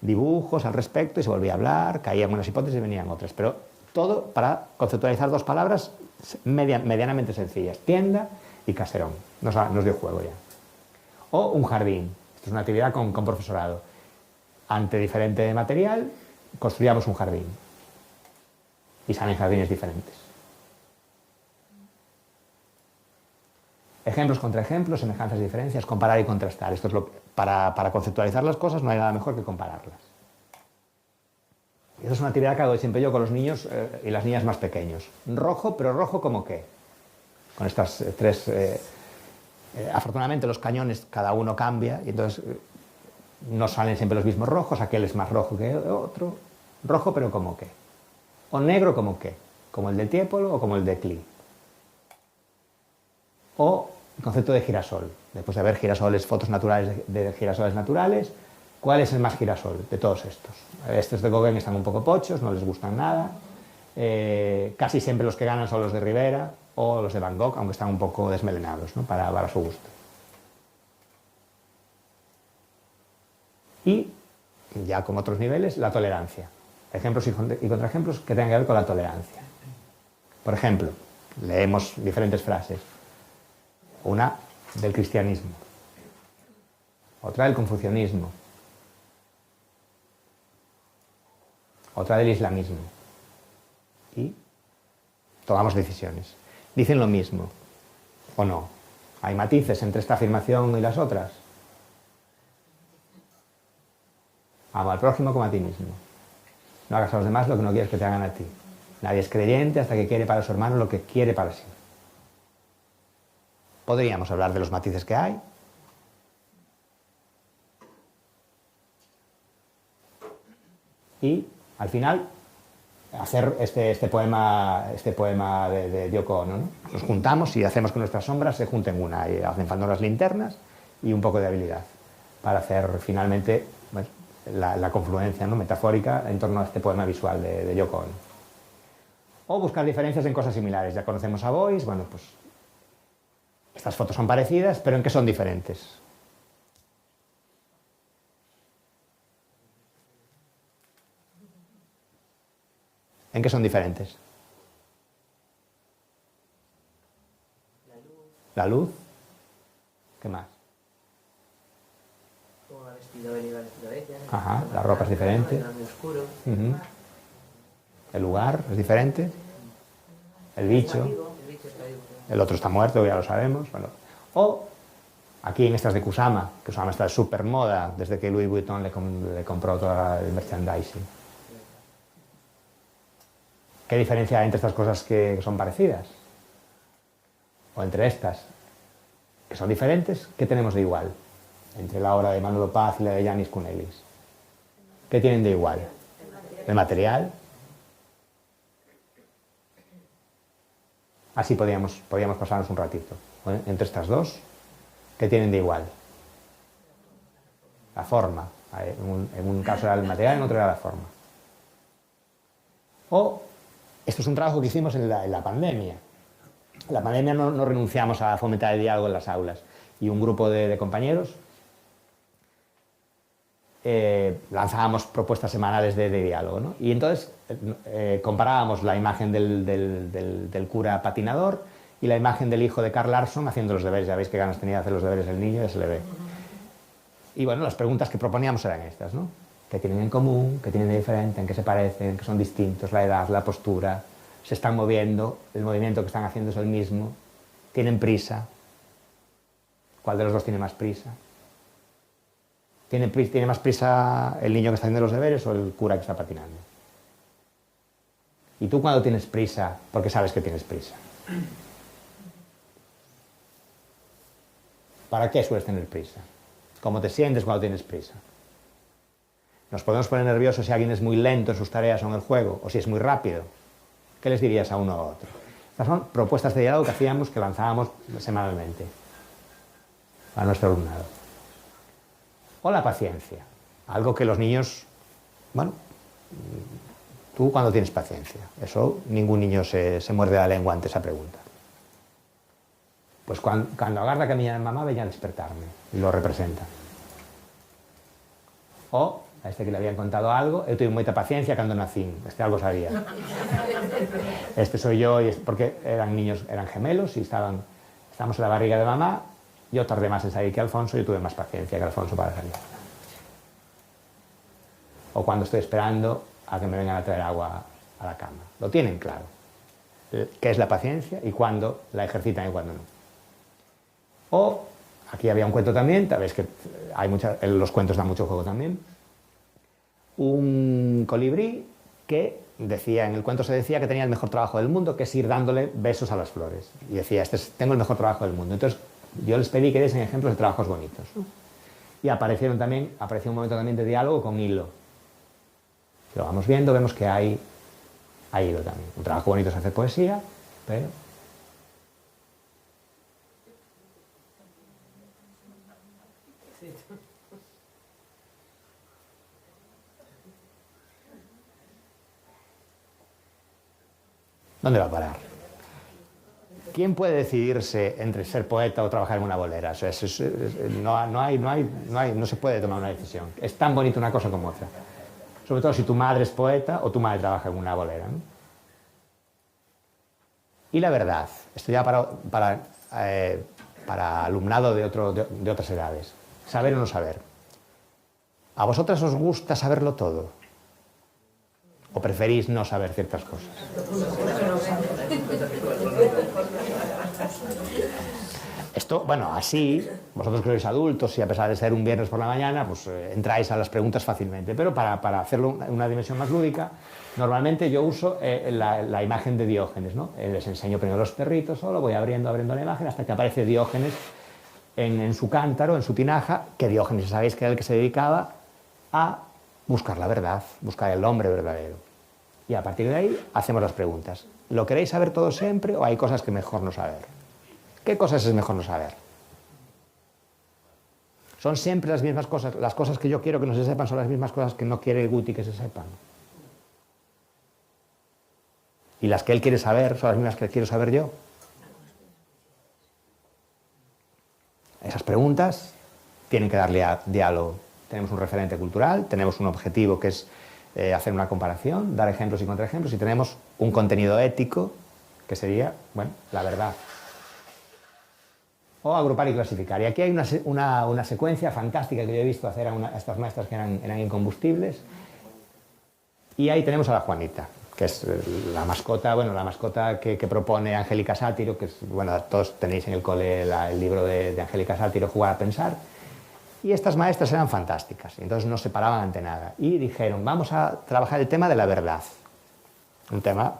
dibujos al respecto y se volvía a hablar, caían unas hipótesis y venían otras. Pero todo para conceptualizar 2 palabras medianamente sencillas, tienda y caserón. Nos dio juego ya. O un jardín. Esto es una actividad con profesorado. Ante diferente material, construíamos un jardín. Y salen jardines diferentes. Ejemplos contra ejemplos, semejanzas y diferencias, comparar y contrastar. Esto es para conceptualizar las cosas no hay nada mejor que compararlas. Y esa es una actividad que hago siempre yo con los niños y las niñas más pequeños. Rojo, pero rojo ¿como qué? Con estas 3... afortunadamente los cañones cada uno cambia y entonces no salen siempre los mismos rojos, aquel es más rojo que otro. Rojo, pero ¿como qué? O negro como qué, como el de Tiepolo o como el de Klee. O el concepto de girasol. Después de ver girasoles, fotos naturales de girasoles naturales, ¿cuál es el más girasol de todos estos? Estos de Gauguin están un poco pochos, no les gustan nada. Casi siempre los que ganan son los de Rivera, o los de Van Gogh, aunque están un poco desmelenados, ¿no? para su gusto. Y, ya con otros niveles, la tolerancia. Ejemplos y contraejemplos que tengan que ver con la tolerancia. Por ejemplo, leemos diferentes frases. Una del cristianismo, otra del confucianismo, otra del islamismo. Y tomamos decisiones. ¿Dicen lo mismo o no? ¿Hay matices entre esta afirmación y las otras? Ama al prójimo como a ti mismo. No hagas a los demás lo que no quieres que te hagan a ti. Nadie es creyente hasta que quiere para su hermano lo que quiere para sí. Podríamos hablar de los matices que hay. Y, al final, hacer este poema de Yoko Ono, ¿no? Nos juntamos y hacemos que nuestras sombras se junten una. Y hacen falta unas linternas y un poco de habilidad para hacer, finalmente, bueno, la confluencia, ¿no? metafórica en torno a este poema visual de Yoko Ono. O buscar diferencias en cosas similares. Ya conocemos a Beuys, bueno, pues estas fotos son parecidas, pero ¿en qué son diferentes? ¿En qué son diferentes? La luz. ¿Qué más? Cómo va vestido él y va vestido ella. Ajá, la ropa es diferente. El oscuro. El lugar es diferente. El bicho. El bicho está vivo. El otro está muerto, ya lo sabemos. Bueno. O aquí en estas de Kusama, que Kusama está de súper moda desde que Louis Vuitton le compró todo el merchandising. ¿Qué diferencia hay entre estas cosas que son parecidas? O entre estas, que son diferentes, ¿qué tenemos de igual? Entre la obra de Manolo Paz y la de Yanis Kunelis. ¿Qué tienen de igual? El material. Así podíamos pasarnos un ratito. ¿Eh? Entre estas dos, ¿qué tienen de igual? La forma. En un caso era el material, en otro era la forma. O, esto es un trabajo que hicimos en la pandemia. En la pandemia no renunciamos a fomentar el diálogo en las aulas. Y un grupo de compañeros lanzábamos propuestas semanales de diálogo, ¿no? Y entonces comparábamos la imagen del cura patinador y la imagen del hijo de Carl Larsson haciendo los deberes. Ya veis qué ganas tenía de hacer los deberes el niño, ya se le ve. Y bueno, las preguntas que proponíamos eran estas, ¿no? ¿Qué tienen en común? ¿Qué tienen de diferente? ¿En qué se parecen? ¿En qué son distintos? La edad, la postura, se están moviendo, el movimiento que están haciendo es el mismo, tienen prisa. ¿Cuál de los dos tiene más prisa? ¿Tiene más prisa el niño que está haciendo los deberes o el cura que está patinando? ¿Y tú cuando tienes prisa, porque sabes que tienes prisa? ¿Para qué sueles tener prisa? ¿Cómo te sientes cuando tienes prisa? Nos podemos poner nerviosos si alguien es muy lento en sus tareas o en el juego, o si es muy rápido. ¿Qué les dirías a uno u otro? Estas son propuestas de diálogo que hacíamos, que lanzábamos semanalmente a nuestro alumnado. O la paciencia, algo que los niños, bueno, tú cuando tienes paciencia, eso ningún niño se muerde la lengua ante esa pregunta. Pues cuando agarra que mi mamá venía a despertarme, y lo representa. O a este que le habían contado algo, yo tuve mucha paciencia cuando nací, algo sabía. Este soy yo, porque eran niños, eran gemelos y estábamos en la barriga de mamá. Yo tardé más en salir que Alfonso, yo tuve más paciencia que Alfonso para salir. O cuando estoy esperando a que me vengan a traer agua a la cama. Lo tienen claro. ¿Qué es la paciencia y cuándo la ejercitan y cuándo no? O, aquí había un cuento también, sabéis que los cuentos dan mucho juego también. Un colibrí que decía, en el cuento se decía que tenía el mejor trabajo del mundo, que es ir dándole besos a las flores. Y decía, tengo el mejor trabajo del mundo. Entonces, yo les pedí que diesen ejemplos de trabajos bonitos. Y apareció un momento también de diálogo con hilo. Si lo vamos viendo, vemos que hay hilo también. Un trabajo bonito es hacer poesía, pero... ¿Dónde va a parar? ¿quién puede decidirse entre ser poeta o trabajar en una bolera? O sea, no se puede tomar una decisión. Es tan bonita una cosa como otra. Sobre todo si tu madre es poeta o tu madre trabaja en una bolera, ¿no? Y la verdad, esto ya para alumnado de otras edades. Saber o no saber. ¿A vosotras os gusta saberlo todo? ¿O preferís no saber ciertas cosas? Esto, bueno, así, vosotros que sois adultos y a pesar de ser un viernes por la mañana, pues entráis a las preguntas fácilmente. Pero para hacerlo una dimensión más lúdica, normalmente yo uso la imagen de Diógenes, ¿no? Les enseño primero los perritos, solo voy abriendo la imagen hasta que aparece Diógenes en su cántaro, en su tinaja, que Diógenes, sabéis que era el que se dedicaba a buscar la verdad, buscar el hombre verdadero. Y a partir de ahí hacemos las preguntas. ¿Lo queréis saber todo siempre o hay cosas que mejor no saber? ¿Qué cosas es mejor no saber? ¿Son siempre las mismas cosas? ¿Las cosas que yo quiero que no se sepan son las mismas cosas que no quiere Guti que se sepan? ¿Y las que él quiere saber son las mismas que quiero saber yo? Esas preguntas tienen que darle diálogo. Tenemos un referente cultural, tenemos un objetivo que es hacer una comparación, dar ejemplos y contraejemplos, y tenemos un contenido ético que sería, bueno, la verdad. O agrupar y clasificar. Y aquí hay una secuencia fantástica que yo he visto hacer a estas maestras que eran incombustibles. Y ahí tenemos a la Juanita, que es la mascota, bueno, la mascota que propone Angélica Sátiro, que es, bueno, todos tenéis en el cole el libro de Angélica Sátiro, Jugar a pensar. Y estas maestras eran fantásticas, y entonces no se paraban ante nada. Y dijeron, vamos a trabajar el tema de la verdad. Un tema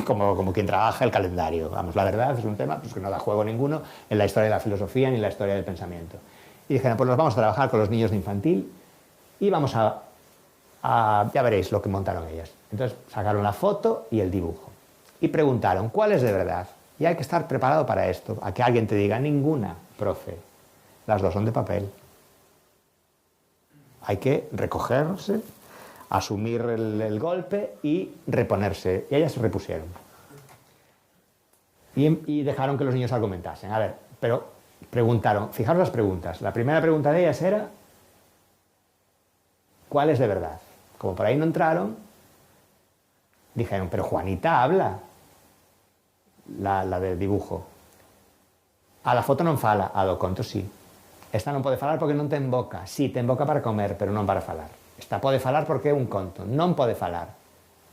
como quien trabaja el calendario. Vamos, la verdad es un tema pues, que no da juego ninguno en la historia de la filosofía ni en la historia del pensamiento. Y dijeron, pues los vamos a trabajar con los niños de infantil y vamos ya veréis lo que montaron ellas. Entonces sacaron la foto y el dibujo. Y preguntaron, ¿cuál es de verdad? Y hay que estar preparado para esto, a que alguien te diga, ninguna, profe. Las dos son de papel. Hay que recogerse, asumir el golpe y reponerse. Y ellas se repusieron. Y dejaron que los niños argumentasen. A ver, pero preguntaron, fijaros las preguntas. La primera pregunta de ellas era, ¿cuál es de verdad? Como por ahí no entraron, dijeron, pero Juanita habla. La del dibujo. A la foto non fala, a do conto sí. Esta non pode falar porque non ten boca. Sí, ten boca para comer, pero non para falar. Esta pode falar porque é un conto. Non pode falar.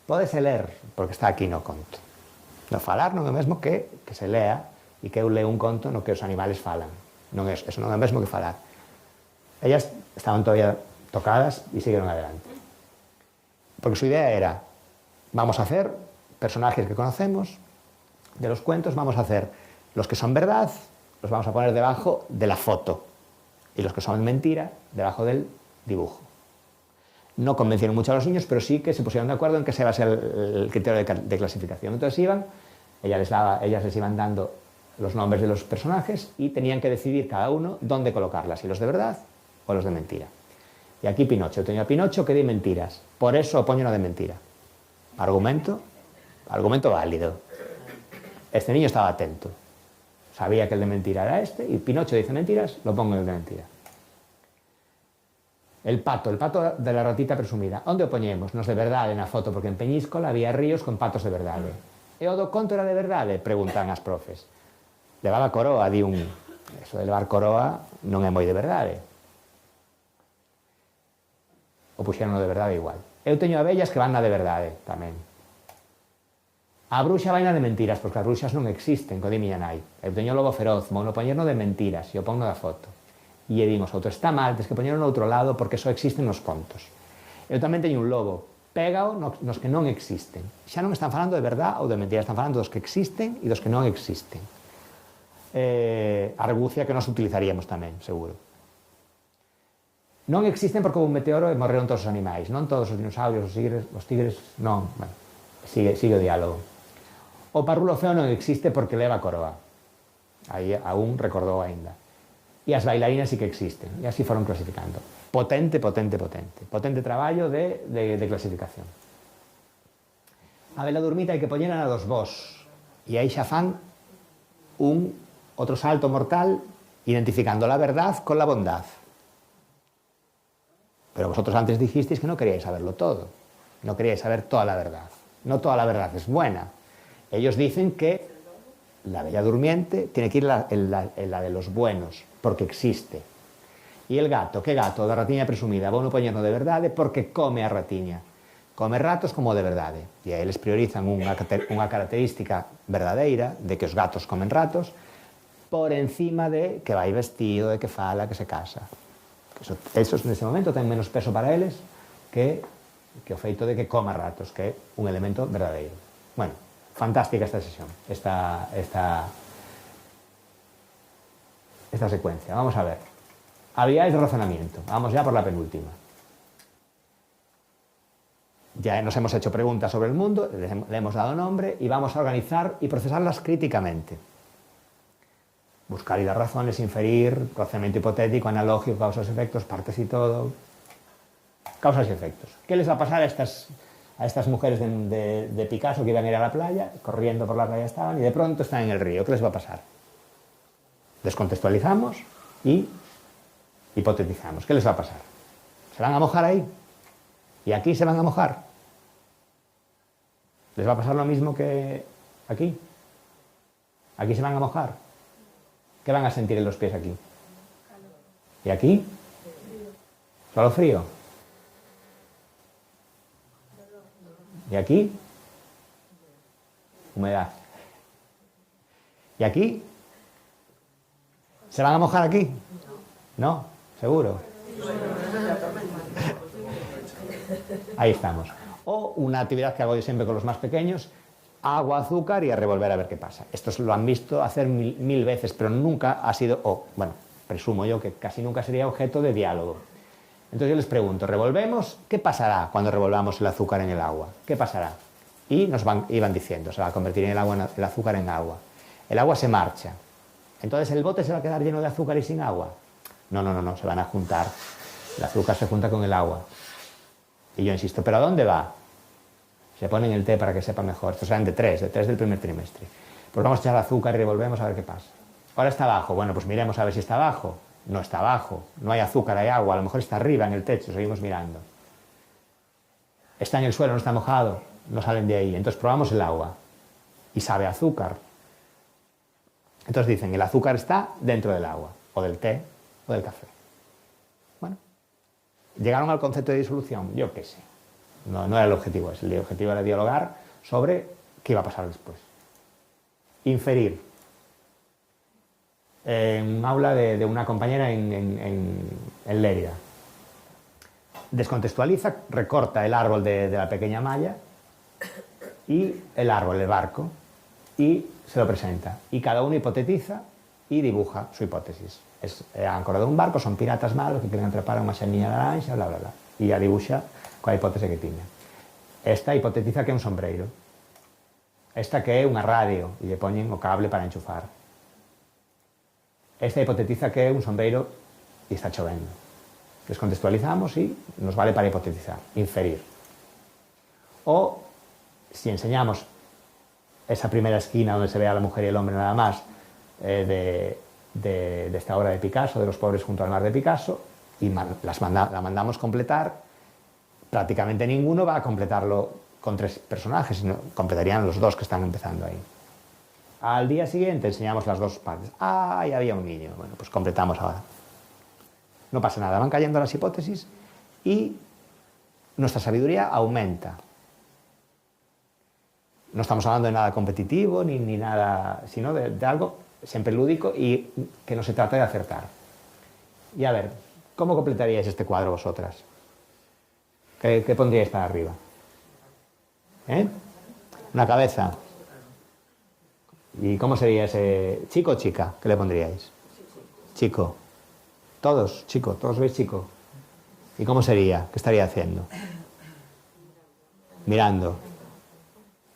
Pódese ler, porque está aquí no conto. No falar non é o mesmo que se lea e que eu leo un conto no que os animales falan. Eso non é o mesmo que falar. Ellas estaban todavía tocadas e siguieron adelante. Porque su idea era, vamos a hacer personajes que conocemos, de los cuentos vamos a hacer los que son verdad, los vamos a poner debajo de la foto. Y los que son mentira, debajo del dibujo. No convencieron mucho a los niños, pero sí que se pusieron de acuerdo en que ese va a ser el criterio de clasificación. Entonces ellas les iban dando los nombres de los personajes y tenían que decidir cada uno dónde colocarlas, si los de verdad o los de mentira. Y aquí Pinocho, eu teño a Pinocho que di mentiras, por eso o poño no de mentira. Argumento válido. Este niño estaba atento. Sabía que el de mentira era este, y Pinocho dice mentiras, lo pongo en el de mentira. El pato de la ratita presumida. Onde o poñemos? Nos de verdade na foto, porque en Peñíscola había ríos con patos de verdade. E o do conto era de verdade? Preguntan as profes. Levaba coroa, di un... Eso de levar coroa non é moi de verdade. O puxeron de verdade igual. Eu teño abellas que van na de verdade, tamén. A bruxa vai na de mentiras, porque as bruxas non existen, co di miña nai. Eu teño o lobo feroz, vou no poñer no de mentiras, e o pon no da foto. E dimos, outro está mal, tens que poñerlo no outro lado, porque só existen nos contos. Eu tamén teño un lobo, pégao nos que non existen. Xa non están falando de verdad ou de mentiras, están falando dos que existen e dos que non existen. Argucia que nos utilizaríamos tamén, seguro. Non existen porque houve un meteoro e morreron todos os animais, non todos os dinosaurios, os tigres, non. Bueno, sigue o diálogo. O parrulo feo non existe porque leva coroa. Aí aún recordou aínda. E as bailarinas sí que existen. E así foron clasificando. Potente traballo de clasificación. A Bela Durmita hai que poñer a dos vos. E aí xa fan otro salto mortal identificando la verdad con la bondad. Pero vosotros antes dijisteis que no queríais saberlo todo, no queríais saber toda la verdad. No toda la verdad es buena. Ellos dicen que la Bella Durmiente tiene que ir en la de los buenos, porque existe. E el gato, que gato da ratiña presumida, vou no poñerno de verdade porque come a ratiña. Come ratos como de verdade. E aí eles priorizan unha característica verdadeira de que os gatos comen ratos por encima de que vai vestido, de que fala, que se casa. Eso nese momento ten menos peso para eles que o feito de que coma ratos, que é un elemento verdadeiro. Bueno, fantástica esta sesión, esta secuencia. Vamos a ver. Habilidades de razonamiento. Vamos ya por la penúltima. Ya nos hemos hecho preguntas sobre el mundo, le hemos dado nombre y vamos a organizar y procesarlas críticamente. Buscar y dar razones, inferir, procedimiento hipotético, analógico, causas y efectos, partes y todo. Causas y efectos. ¿Qué les va a pasar a estas mujeres de Picasso que iban a ir a la playa, corriendo por la playa estaban, y de pronto están en el río? ¿Qué les va a pasar? Descontextualizamos y hipotetizamos. ¿Qué les va a pasar? ¿Se van a mojar ahí? ¿Y aquí se van a mojar? ¿Les va a pasar lo mismo que aquí? ¿Aquí se van a mojar? ¿Qué van a sentir en los pies aquí? ¿Y aquí? ¿Solo frío? ¿Y aquí? Humedad. ¿Y aquí? ¿Se van a mojar aquí? ¿No? ¿Seguro? Ahí estamos. O una actividad que hago yo siempre con los más pequeños: agua, azúcar y a revolver a ver qué pasa. Estos lo han visto hacer mil veces, pero nunca ha sido, bueno, presumo yo que casi nunca sería objeto de diálogo. Entonces yo les pregunto: ¿revolvemos? ¿Qué pasará cuando revolvamos el azúcar en el agua? ¿Qué pasará? Y iban diciendo: se va a convertir el azúcar en agua. El agua se marcha. Entonces el bote se va a quedar lleno de azúcar y sin agua. No, se van a juntar. El azúcar se junta con el agua. Y yo insisto: ¿pero a dónde va? Se ponen el té para que sepa mejor. Estos eran de tres del primer trimestre. Pues vamos a echar azúcar y revolvemos a ver qué pasa. Ahora está abajo. Bueno, pues miremos a ver si está abajo. No está abajo. No hay azúcar, hay agua. A lo mejor está arriba en el techo. Seguimos mirando. Está en el suelo, no está mojado. No salen de ahí. Entonces probamos el agua. Y sabe a azúcar. Entonces dicen: el azúcar está dentro del agua. O del té o del café. Bueno. ¿Llegaron al concepto de disolución? Yo qué sé. No era el objetivo ese. El objetivo era dialogar sobre qué iba a pasar después. Inferir. En un aula de una compañera en Lérida. Descontextualiza, recorta el árbol de la pequeña malla y el árbol, el barco, y se lo presenta. Y cada uno hipotetiza y dibuja su hipótesis. Es áncora de un barco, son piratas malos que quieren atrapar a unha xamiña naranja, bla, bla, bla. E ya dibuxa coa hipótese que tiña. Esta hipotetiza que é un sombreiro. Esta que é unha radio e lle poñen o cable para enchufar. Esta hipotetiza que é un sombreiro e está chovendo. Descontextualizamos e nos vale para hipotetizar, inferir. O si enseñamos esa primera esquina donde se ve a la mujer y el hombre nada más de esta obra de Picasso, de Los pobres junto al mar de Picasso, y la mandamos completar, prácticamente ninguno va a completarlo con tres personajes, sino completarían los dos que están empezando ahí. Al día siguiente enseñamos las dos partes. ¡Ay, había un niño! Bueno, pues completamos ahora. No pasa nada, van cayendo las hipótesis y nuestra sabiduría aumenta. No estamos hablando de nada competitivo ni nada, sino de algo siempre lúdico y que no se trata de acertar. Y a ver, ¿cómo completaríais este cuadro vosotras? ¿Qué pondríais para arriba? Una cabeza. ¿Y cómo sería ese chico o chica? ¿Qué le pondríais? Chico. Todos, chico, todos veis chico. ¿Y cómo sería? ¿Qué estaría haciendo? Mirando.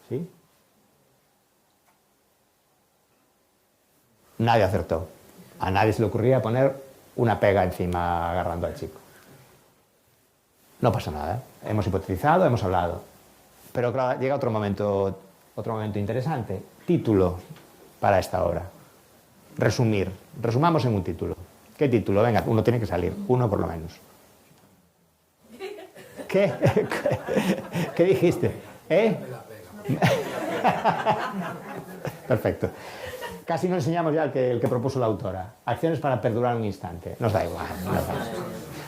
¿Sí? Nadie acertó. A nadie se le ocurría poner una pega encima agarrando al chico. No pasa nada. Hemos hipotetizado, hemos hablado. Pero claro, llega otro momento interesante. Título para esta obra. resumir. Resumamos en un título. ¿Qué título? Venga, uno tiene que salir, uno por lo menos. ¿Qué? ¿Qué dijiste? ¿Eh? Perfecto. Casi no enseñamos ya el que propuso la autora. Acciones para perdurar un instante. Nos da igual.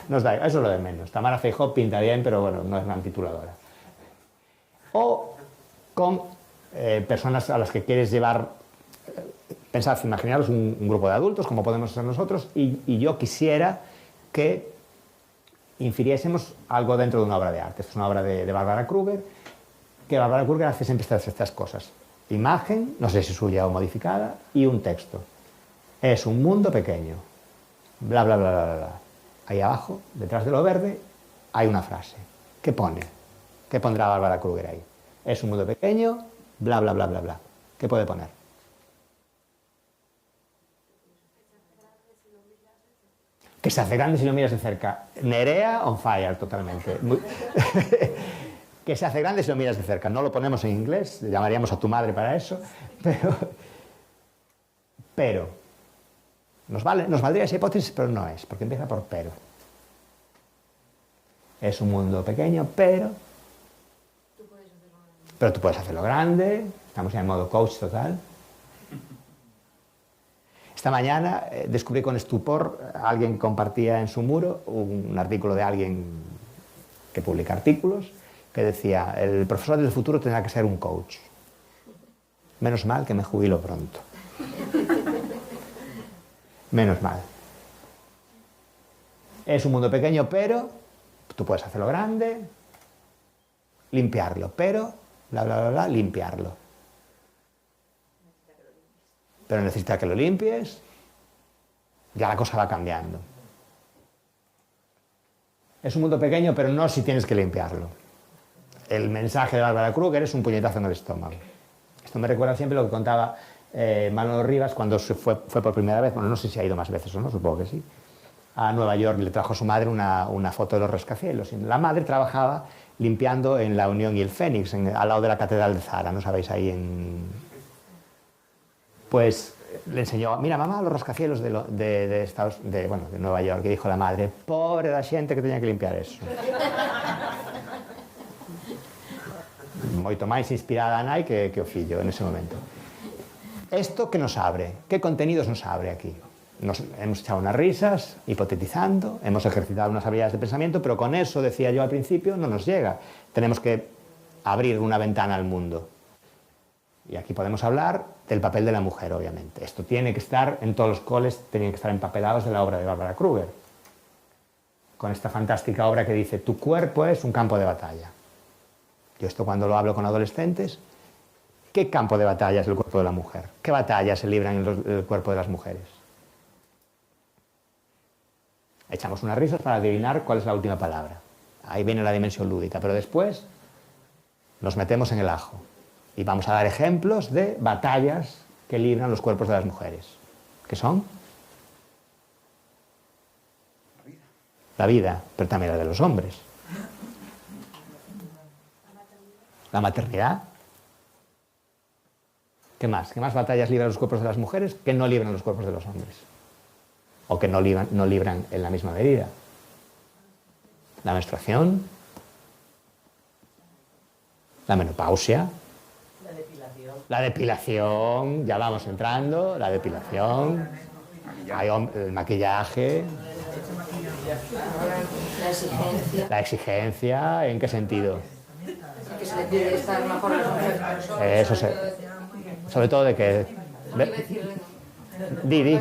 Nos da igual. Eso es lo de menos. Tamara Feijóo pinta bien, pero bueno, no es gran tituladora. O con personas a las que quieres llevar... Pensad, imaginaros un grupo de adultos, como podemos ser nosotros, y yo quisiera que infiriésemos algo dentro de una obra de arte. Esta es una obra de Barbara Kruger, que Barbara Kruger hace siempre estas cosas. Imagen, no sé si suya o modificada, y un texto. Es un mundo pequeño. Bla, bla, bla, bla, bla. Ahí abajo, detrás de lo verde, hay una frase. ¿Qué pone? ¿Qué pondrá Barbara Kruger ahí? Es un mundo pequeño, bla, bla, bla, bla, bla. ¿Qué puede poner? Que se hace grande si lo miras de cerca. Nerea on fire, totalmente. Que se hace grande si lo miras de cerca. No lo ponemos en inglés, llamaríamos a tu madre para eso, pero nos valdría esa hipótesis, pero no es, porque empieza por pero. Es un mundo pequeño, pero tú puedes hacerlo grande. Estamos ya en modo coach total. Esta mañana descubrí con estupor, alguien compartía en su muro un artículo de alguien que publica artículos, que decía, el profesor del futuro tendrá que ser un coach. Menos mal que me jubilo pronto. Menos mal. Es un mundo pequeño, pero tú puedes hacerlo grande, limpiarlo, pero, bla, bla, bla, bla, limpiarlo. Pero necesita que lo limpies, ya la cosa va cambiando. Es un mundo pequeño, pero no si tienes que limpiarlo. El mensaje de Barbara Kruger es un puñetazo en el estómago. Esto me recuerda siempre lo que contaba Manolo Rivas cuando fue por primera vez, bueno, no sé si ha ido más veces o no, supongo que sí, a Nueva York y le trajo a su madre una foto de los rascacielos. La madre trabajaba limpiando en la Unión y el Fénix, al lado de la Catedral de Zara, ¿no sabéis? Ahí en... Pues le enseñó, mira mamá, los rascacielos de Nueva York, y dijo la madre, pobre la gente que tenía que limpiar eso. Moito máis inspirada Nai que o fillo en ese momento. Esto que nos abre, ¿qué contenidos nos abre aquí? Nos hemos echado unas risas, hipotetizando, hemos ejercitado unas habilidades de pensamiento, pero con eso, decía yo al principio, no nos llega. Tenemos que abrir una ventana al mundo. Y aquí podemos hablar del papel de la mujer, obviamente. Esto tiene que estar en todos los coles, tienen que estar empapelados de la obra de Barbara Kruger. Con esta fantástica obra que dice, tu cuerpo es un campo de batalla. Yo esto cuando lo hablo con adolescentes, ¿qué campo de batalla es el cuerpo de la mujer? ¿Qué batallas se libran en el cuerpo de las mujeres? Echamos unas risas para adivinar cuál es la última palabra. Ahí viene la dimensión lúdica, pero después nos metemos en el ajo. Y vamos a dar ejemplos de batallas que libran los cuerpos de las mujeres. ¿Qué son? La vida, pero también la de los hombres. La maternidad. ¿Qué más? ¿Qué más batallas libran los cuerpos de las mujeres que no libran los cuerpos de los hombres? O que no libran en la misma medida. La menstruación. La menopausia. La depilación, ya vamos entrando, la depilación, el maquillaje, la exigencia, ¿en qué sentido? Que se le pide estar mejor a las mujeres. Eso sobre todo de que... Didi,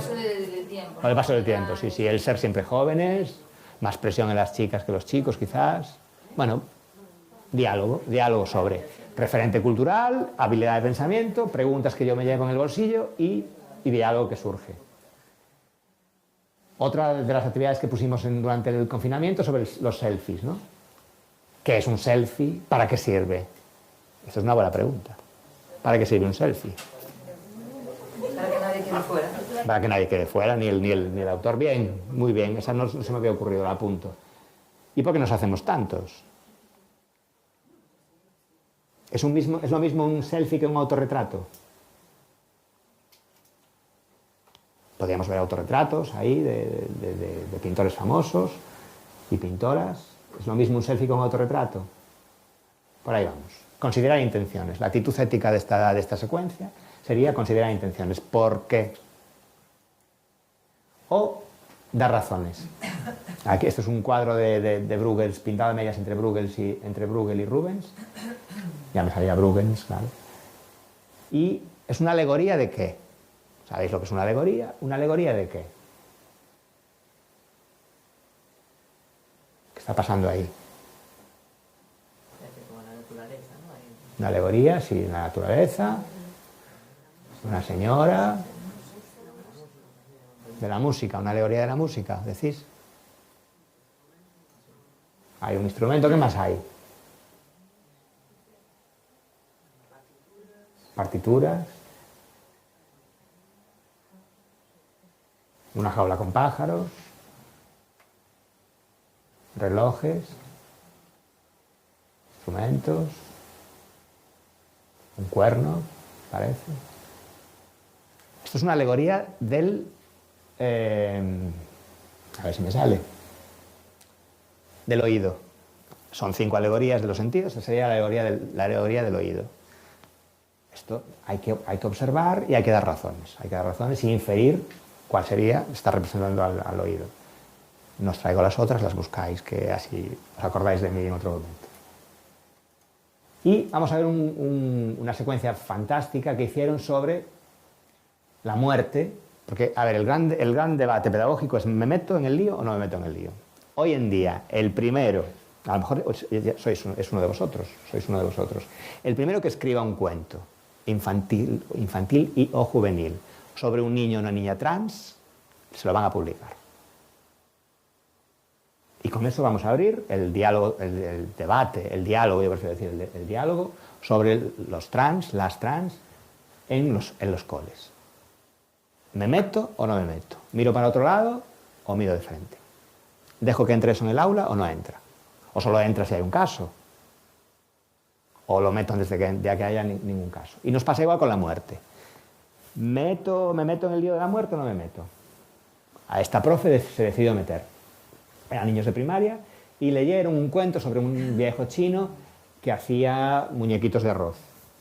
con el paso del tiempo, sí, el ser siempre jóvenes, más presión en las chicas que los chicos quizás, bueno, diálogo sobre... Referente cultural, habilidad de pensamiento, preguntas que yo me llevo en el bolsillo y diálogo que surge. Otra de las actividades que pusimos durante el confinamiento sobre los selfies, ¿no? ¿Qué es un selfie? ¿Para qué sirve? Esa es una buena pregunta. ¿Para qué sirve un selfie? Para que nadie quede fuera. Para que nadie quede fuera, ni el autor. Bien, muy bien, esa no se me había ocurrido, la apunto. ¿Y por qué nos hacemos tantos? ¿Es lo mismo un selfie que un autorretrato? Podríamos ver autorretratos ahí de pintores famosos y pintoras. ¿Es lo mismo un selfie con un autorretrato? Por ahí vamos. Considerar intenciones. La actitud ética de esta secuencia sería considerar intenciones. ¿Por qué? O dar razones. Aquí, esto es un cuadro de Bruegel, pintado de medias entre Bruegel y Rubens. Ya me salía Bruegel, claro. Y es una alegoría de qué. ¿Sabéis lo que es una alegoría? ¿Una alegoría de qué? ¿Qué está pasando ahí? Como la naturaleza, ¿no? Una alegoría, sí, la naturaleza. Una señora. De la música, una alegoría de la música, decís. Hay un instrumento, ¿qué más hay? Partituras. Una jaula con pájaros. Relojes. Instrumentos. Un cuerno, parece. Esto es una alegoría del... a ver si me sale. Del oído. Son 5 alegorías de los sentidos, esta sería la alegoría del oído. Esto hay que observar y hay que dar razones. Hay que dar razones y inferir cuál sería, está representando al oído. No os traigo las otras, las buscáis, que así os acordáis de mí en otro momento. Y vamos a ver una secuencia fantástica que hicieron sobre la muerte. Porque, a ver, el gran debate pedagógico es: ¿me meto en el lío o no me meto en el lío? Hoy en día, el primero, a lo mejor es uno de vosotros, sois uno de vosotros, el primero que escriba un cuento infantil y o juvenil sobre un niño o una niña trans, se lo van a publicar. Y con eso vamos a abrir el diálogo, el debate, el diálogo, yo prefiero decir el diálogo, sobre los trans, las trans, en los coles. ¿Me meto o no me meto? ¿Miro para otro lado o miro de frente? ¿Dejo que entre eso en el aula o no entra? ¿O solo entra si hay un caso? ¿O lo meto antes de que haya ningún caso? Y nos pasa igual con la muerte. ¿Me meto en el lío de la muerte o no me meto? A esta profe se decidió meter. Eran niños de primaria y leyeron un cuento sobre un viejo chino que hacía muñequitos de arroz.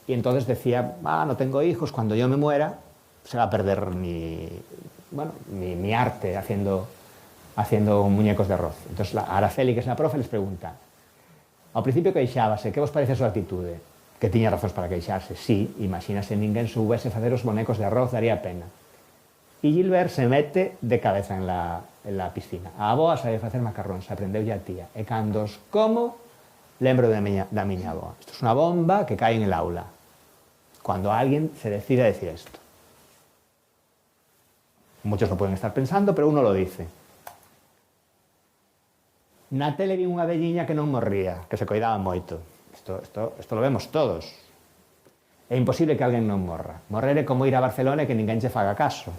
Y entonces decía: no tengo hijos, cuando yo me muera se va a perder mi arte haciendo muñecos de arroz. Entonces Araceli, que es la profe, les pregunta: ao principio queixábase, que vos parece a súa actitude? Que tiña razóns para queixarse. Sí, imagínase ninguén soubese facer os bonecos de arroz, daría pena. E Gilbert se mete de cabeza en la piscina. A avoa sabe facer macarróns, aprendeulle a tía. E cando os como, lembro da miña avoa. Isto é unha bomba que cae en el aula. Cuando alguien se decide a decir esto. Muchos lo pueden estar pensando, pero uno lo dice. Na tele vi unha velliña que non morría, que se coidaba moito. Isto lo vemos todos. É imposible que alguén non morra. Morrer é como ir a Barcelona e que ninguén che faga caso.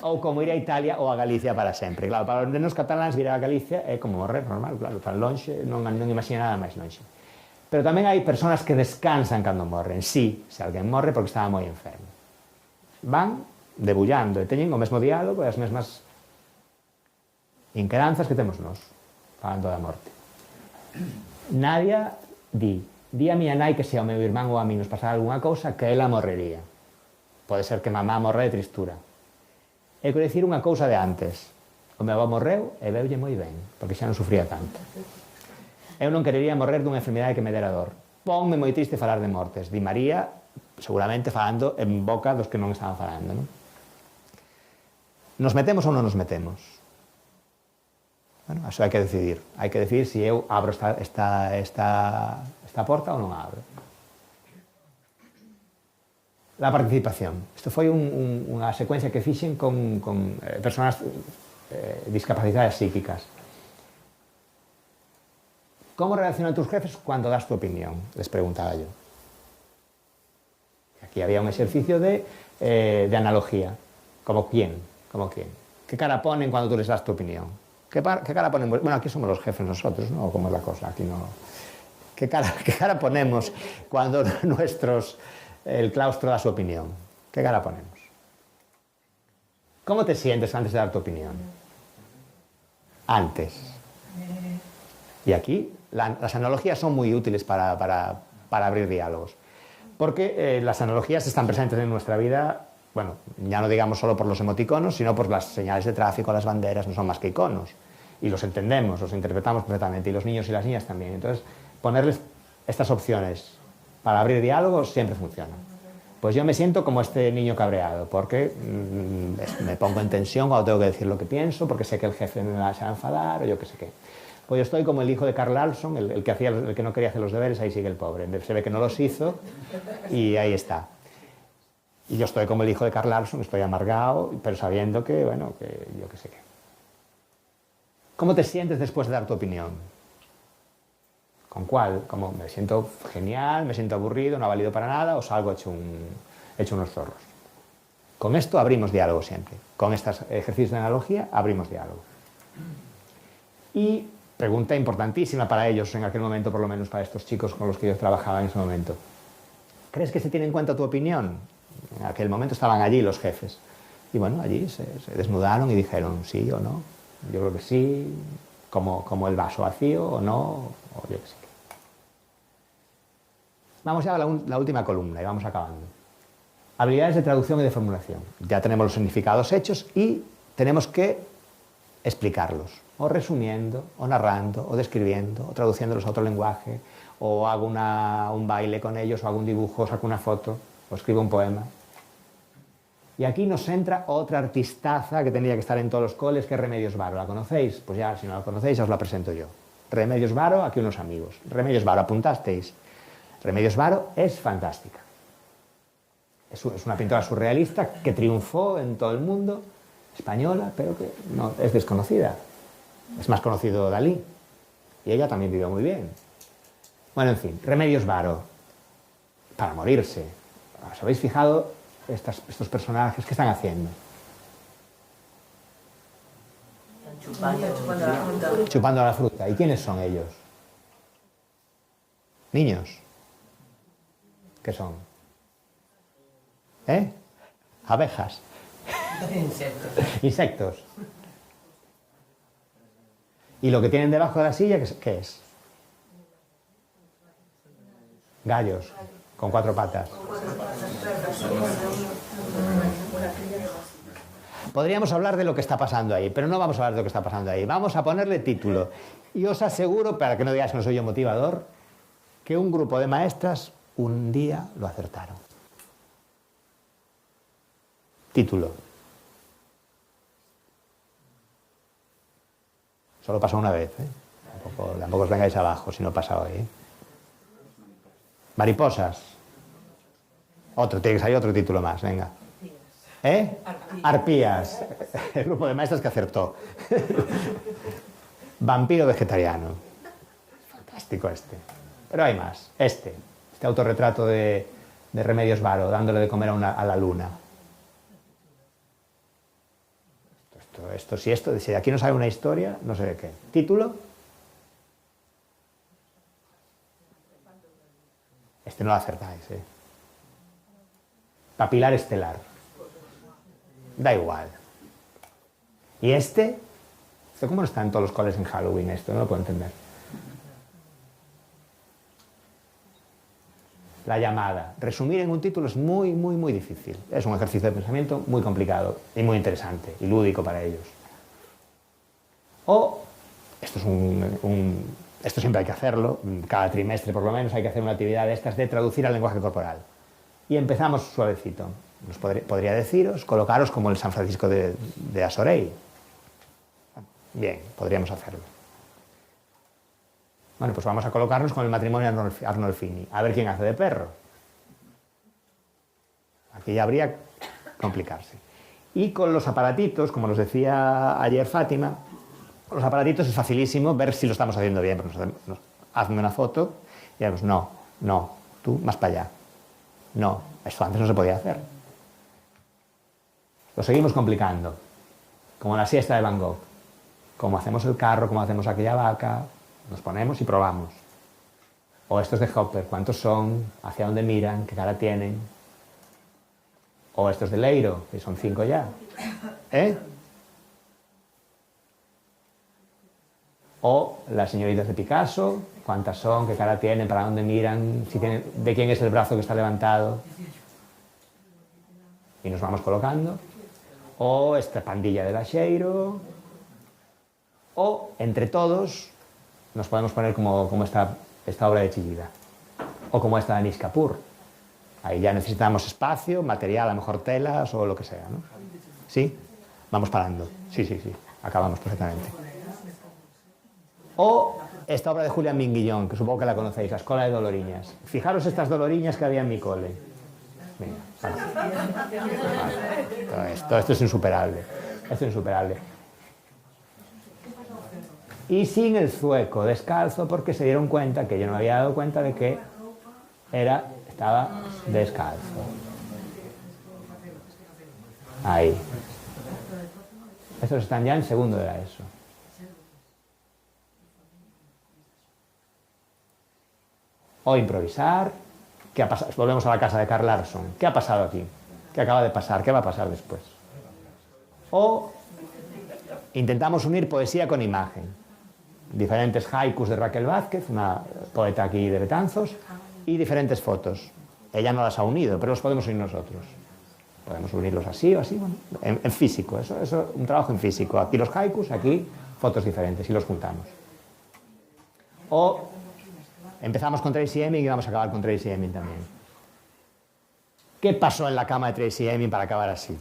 Ou como ir a Italia ou a Galicia para sempre. Claro, para os nenos cataláns vir a Galicia é como morrer normal, claro, tan lonxe, non imagina nada máis lonxe. Pero tamén hai persoas que descansan cando morren. Sí, se alguén morre porque estaba moi enfermo. Van debullando e teñen o mesmo diálogo e as mesmas inquedanzas que temos nós, falando da morte. Nadia di a miña nai que se ao meu irmán ou a mí nos pasara algunha cousa, que ela morrería. Pode ser que mamá morre de tristura. E quero dicir unha cousa de antes. O meu avó morreu e veulle moi ben, porque xa non sufría tanto. Eu non querería morrer dunha enfermidade que me dera dor. Ponme moi triste falar de mortes. Di María, seguramente falando en boca dos que non estaban falando, non? Nos metemos ou non nos metemos? Bueno, eso hai que decidir. Hai que decidir se eu abro esta porta ou non abro. La participación. Isto foi unha secuencia que fixen con persoas discapacidades psíquicas. Como reaccionan tus jefes cuando das tu opinión? Les preguntaba yo. Aquí había un exercicio de analogía. ¿Como quién? ¿Como quién? ¿Qué cara ponen cuando tú les das tu opinión? ¿Qué cara ponen? Bueno, aquí somos los jefes nosotros, ¿no? ¿Cómo es la cosa? Aquí no. ¿Qué cara ponemos cuando el claustro da su opinión? ¿Qué cara ponemos? ¿Cómo te sientes antes de dar tu opinión? Antes. Y aquí las analogías son muy útiles para abrir diálogos. Porque las analogías están presentes en nuestra vida, bueno, ya no digamos solo por los emoticonos, sino por las señales de tráfico, las banderas, no son más que iconos. Y los entendemos, los interpretamos perfectamente, y los niños y las niñas también. Entonces, ponerles estas opciones para abrir diálogos siempre funciona. Pues yo me siento como este niño cabreado, porque me pongo en tensión cuando tengo que decir lo que pienso, porque sé que el jefe se va a enfadar, o yo qué sé qué. Pues yo estoy como el hijo de Carl Larsson, el que no quería hacer los deberes, ahí sigue el pobre. Se ve que no los hizo, y ahí está. Y yo estoy como el hijo de Carl Larsson, estoy amargado, pero sabiendo que, bueno, que yo qué sé qué. ¿Cómo te sientes después de dar tu opinión? ¿Con cuál? ¿Cómo me siento genial, me siento aburrido, no ha valido para nada, o salgo hecho unos zorros? Con esto abrimos diálogo siempre. Con estos ejercicios de analogía abrimos diálogo. Y pregunta importantísima para ellos en aquel momento, por lo menos para estos chicos con los que yo trabajaba en ese momento. ¿Crees que se tiene en cuenta tu opinión? En aquel momento estaban allí los jefes. Y bueno, allí se desnudaron y dijeron sí o no. Yo creo que sí, como el vaso vacío o no, o yo qué sé. Vamos ya a la última columna y vamos acabando. Habilidades de traducción y de formulación. Ya tenemos los significados hechos y tenemos que explicarlos, o resumiendo, o narrando, o describiendo, o traduciéndolos a otro lenguaje, o hago un baile con ellos, o hago un dibujo, o saco una foto, o escribo un poema. Y aquí nos entra otra artistaza que tendría que estar en todos los coles, que es Remedios Varo. ¿La conocéis? Pues ya, si no la conocéis, os la presento yo. Remedios Varo, aquí unos amigos. Remedios Varo, ¿apuntasteis? Remedios Varo es fantástica. Es una pintora surrealista que triunfó en todo el mundo, española, pero que no, es desconocida. Es más conocido Dalí. Y ella también vivió muy bien. Bueno, en fin, Remedios Varo. Para morirse. ¿Os habéis fijado estos personajes? ¿Qué están haciendo? Chupando la fruta. Chupando la fruta. ¿Y quiénes son ellos? Niños. ¿Qué son? ¿Eh? Abejas. Insectos. ¿Y lo que tienen debajo de la silla qué es? Gallos, con 4 patas. Podríamos hablar de lo que está pasando ahí, pero no vamos a hablar de lo que está pasando ahí. Vamos a ponerle título. Y os aseguro, para que no digáis que no soy yo motivador, que un grupo de maestras un día lo acertaron. Título. Solo pasó una vez, ¿eh? Tampoco os vengáis abajo si no pasa hoy, ¿eh? Mariposas. Tiene que salir otro título más, venga. ¿Eh? Arpías. El grupo de maestras que acertó. Vampiro vegetariano. Fantástico este. Pero hay más. Este autorretrato de Remedios Varo, dándole de comer a la luna. Si de aquí no sale una historia, no sé de qué. ¿Título? Este no lo acertáis, ¿eh? Papilar estelar. Da igual. ¿Y este? ¿Cómo no está en todos los coles en Halloween esto? No lo puedo entender. La llamada. Resumir en un título es muy, muy, muy difícil. Es un ejercicio de pensamiento muy complicado y muy interesante y lúdico para ellos. O, esto siempre hay que hacerlo, cada trimestre por lo menos hay que hacer una actividad de estas de traducir al lenguaje corporal. Y empezamos suavecito. Podría deciros, colocaros como el San Francisco de Asorey. Bien, podríamos hacerlo. Bueno, pues vamos a colocarnos con el matrimonio de Arnolfini. A ver quién hace de perro. Aquí ya habría que complicarse. Y con los aparatitos, como nos decía ayer Fátima, con los aparatitos es facilísimo ver si lo estamos haciendo bien. Hazme una foto y digamos, no, tú más para allá. No, esto antes no se podía hacer. Lo seguimos complicando. Como la siesta de Van Gogh. Como hacemos el carro, como hacemos aquella vaca. Nos ponemos y probamos. O estos de Hopper, ¿cuántos son? ¿Hacia dónde miran? ¿Qué cara tienen? O estos de Leiro, que son 5 ya. ¿Eh? O las señoritas de Picasso, cuántas son, qué cara tienen, para dónde miran, si tienen, de quién es el brazo que está levantado. Y nos vamos colocando. O esta pandilla de Laxeiro. O, entre todos, nos podemos poner como esta obra de Chillida. O como esta de Anish Kapoor. Ahí ya necesitamos espacio, material, a lo mejor telas o lo que sea, ¿no? ¿Sí? Vamos parando. Sí, sí, sí. Acabamos perfectamente. O esta obra de Julián Minguillón, que supongo que la conocéis, La Escola de Doloriñas. Fijaros estas doloriñas que había en mi cole. Mira, vale. Esto es insuperable. Esto es insuperable. Y sin el zueco, descalzo, porque se dieron cuenta que yo no me había dado cuenta de que estaba descalzo. Ahí. Estos están ya en segundo de la ESO. O improvisar. ¿Qué ha pasado? Volvemos a la casa de Carl Larsson. ¿Qué ha pasado aquí? ¿Qué acaba de pasar? ¿Qué va a pasar después? O intentamos unir poesía con imagen. Diferentes haikus de Raquel Vázquez, una poeta aquí de Betanzos, y diferentes fotos. Ella no las ha unido, pero los podemos unir nosotros. Podemos unirlos así o así, bueno, en físico. Eso es un trabajo en físico. Aquí los haikus, aquí fotos diferentes y los juntamos. O empezamos con Tracy Emin y vamos a acabar con Tracy Emin también. ¿Qué pasó en la cama de Tracy Emin para acabar así?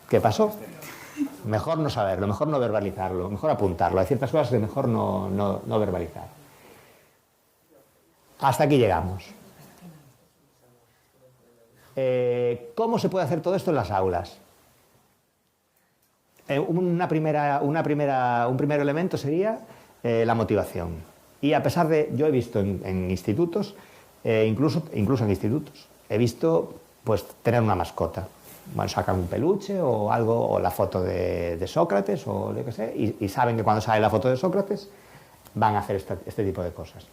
¿Qué pasó? Mejor no saberlo, mejor no verbalizarlo, mejor apuntarlo. Hay ciertas cosas que mejor no verbalizar. Hasta aquí llegamos. ¿Cómo se puede hacer todo esto en las aulas? Un primer elemento sería la motivación. Y a pesar de, yo he visto en institutos, incluso en institutos, he visto pues tener una mascota. Bueno, sacan un peluche o algo, o la foto de Sócrates, o lo que sé, y saben que cuando sale la foto de Sócrates van a hacer este tipo de cosas.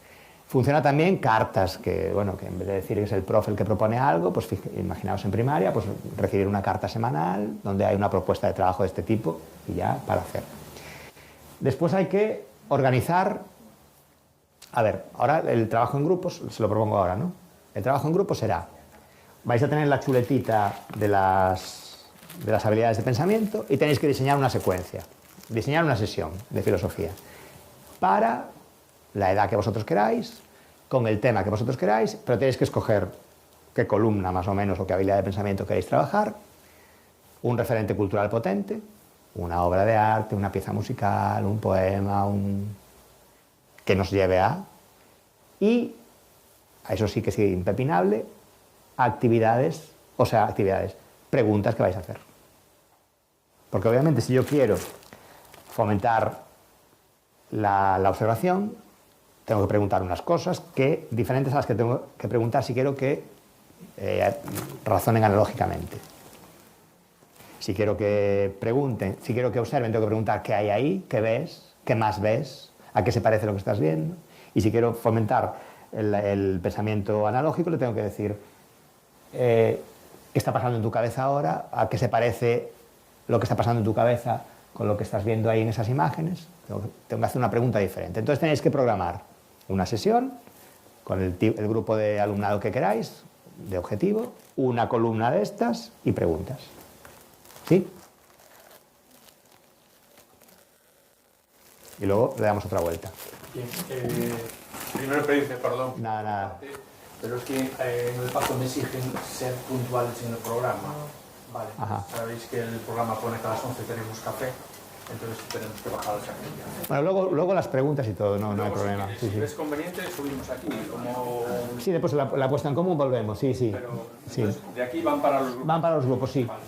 Funciona también cartas, que bueno, que en vez de decir que es el profe el que propone algo, pues imaginaos en primaria, pues recibir una carta semanal donde hay una propuesta de trabajo de este tipo y ya para hacer. Después hay que organizar. A ver, ahora el trabajo en grupos, se lo propongo ahora, ¿no? El trabajo en grupos será, vais a tener la chuletita de las habilidades de pensamiento y tenéis que diseñar una secuencia, diseñar una sesión de filosofía para la edad que vosotros queráis, con el tema que vosotros queráis, pero tenéis que escoger qué columna más o menos o qué habilidad de pensamiento queréis trabajar, un referente cultural potente, una obra de arte, una pieza musical, un poema, que nos lleve a... Y, eso sí que es impepinable, preguntas que vais a hacer. Porque obviamente si yo quiero fomentar la observación, tengo que preguntar unas cosas diferentes a las que tengo que preguntar si quiero que razonen analógicamente. Si quiero que pregunten, si quiero que observen, tengo que preguntar qué hay ahí, qué ves, qué más ves, a qué se parece lo que estás viendo. Y si quiero fomentar el pensamiento analógico, le tengo que decir qué está pasando en tu cabeza ahora, a qué se parece lo que está pasando en tu cabeza con lo que estás viendo ahí en esas imágenes. Tengo que hacer una pregunta diferente. Entonces tenéis que programar una sesión con el grupo de alumnado que queráis, de objetivo, una columna de estas y preguntas. ¿Sí? Y luego le damos otra vuelta. Bien, primero pedirte perdón. Nada. Pero es que en el pacto me exigen ser puntuales en el programa. Vale. Ajá. Sabéis que el programa pone que a las 11 tenemos café, entonces tenemos que bajar al café. Bueno, luego las preguntas y todo, no hay problema. Si Sí. es conveniente, subimos aquí. Como... Sí, después la puesta en común volvemos, sí. Pero Sí. entonces, de aquí van para los grupos. Van para los grupos, sí. Vale.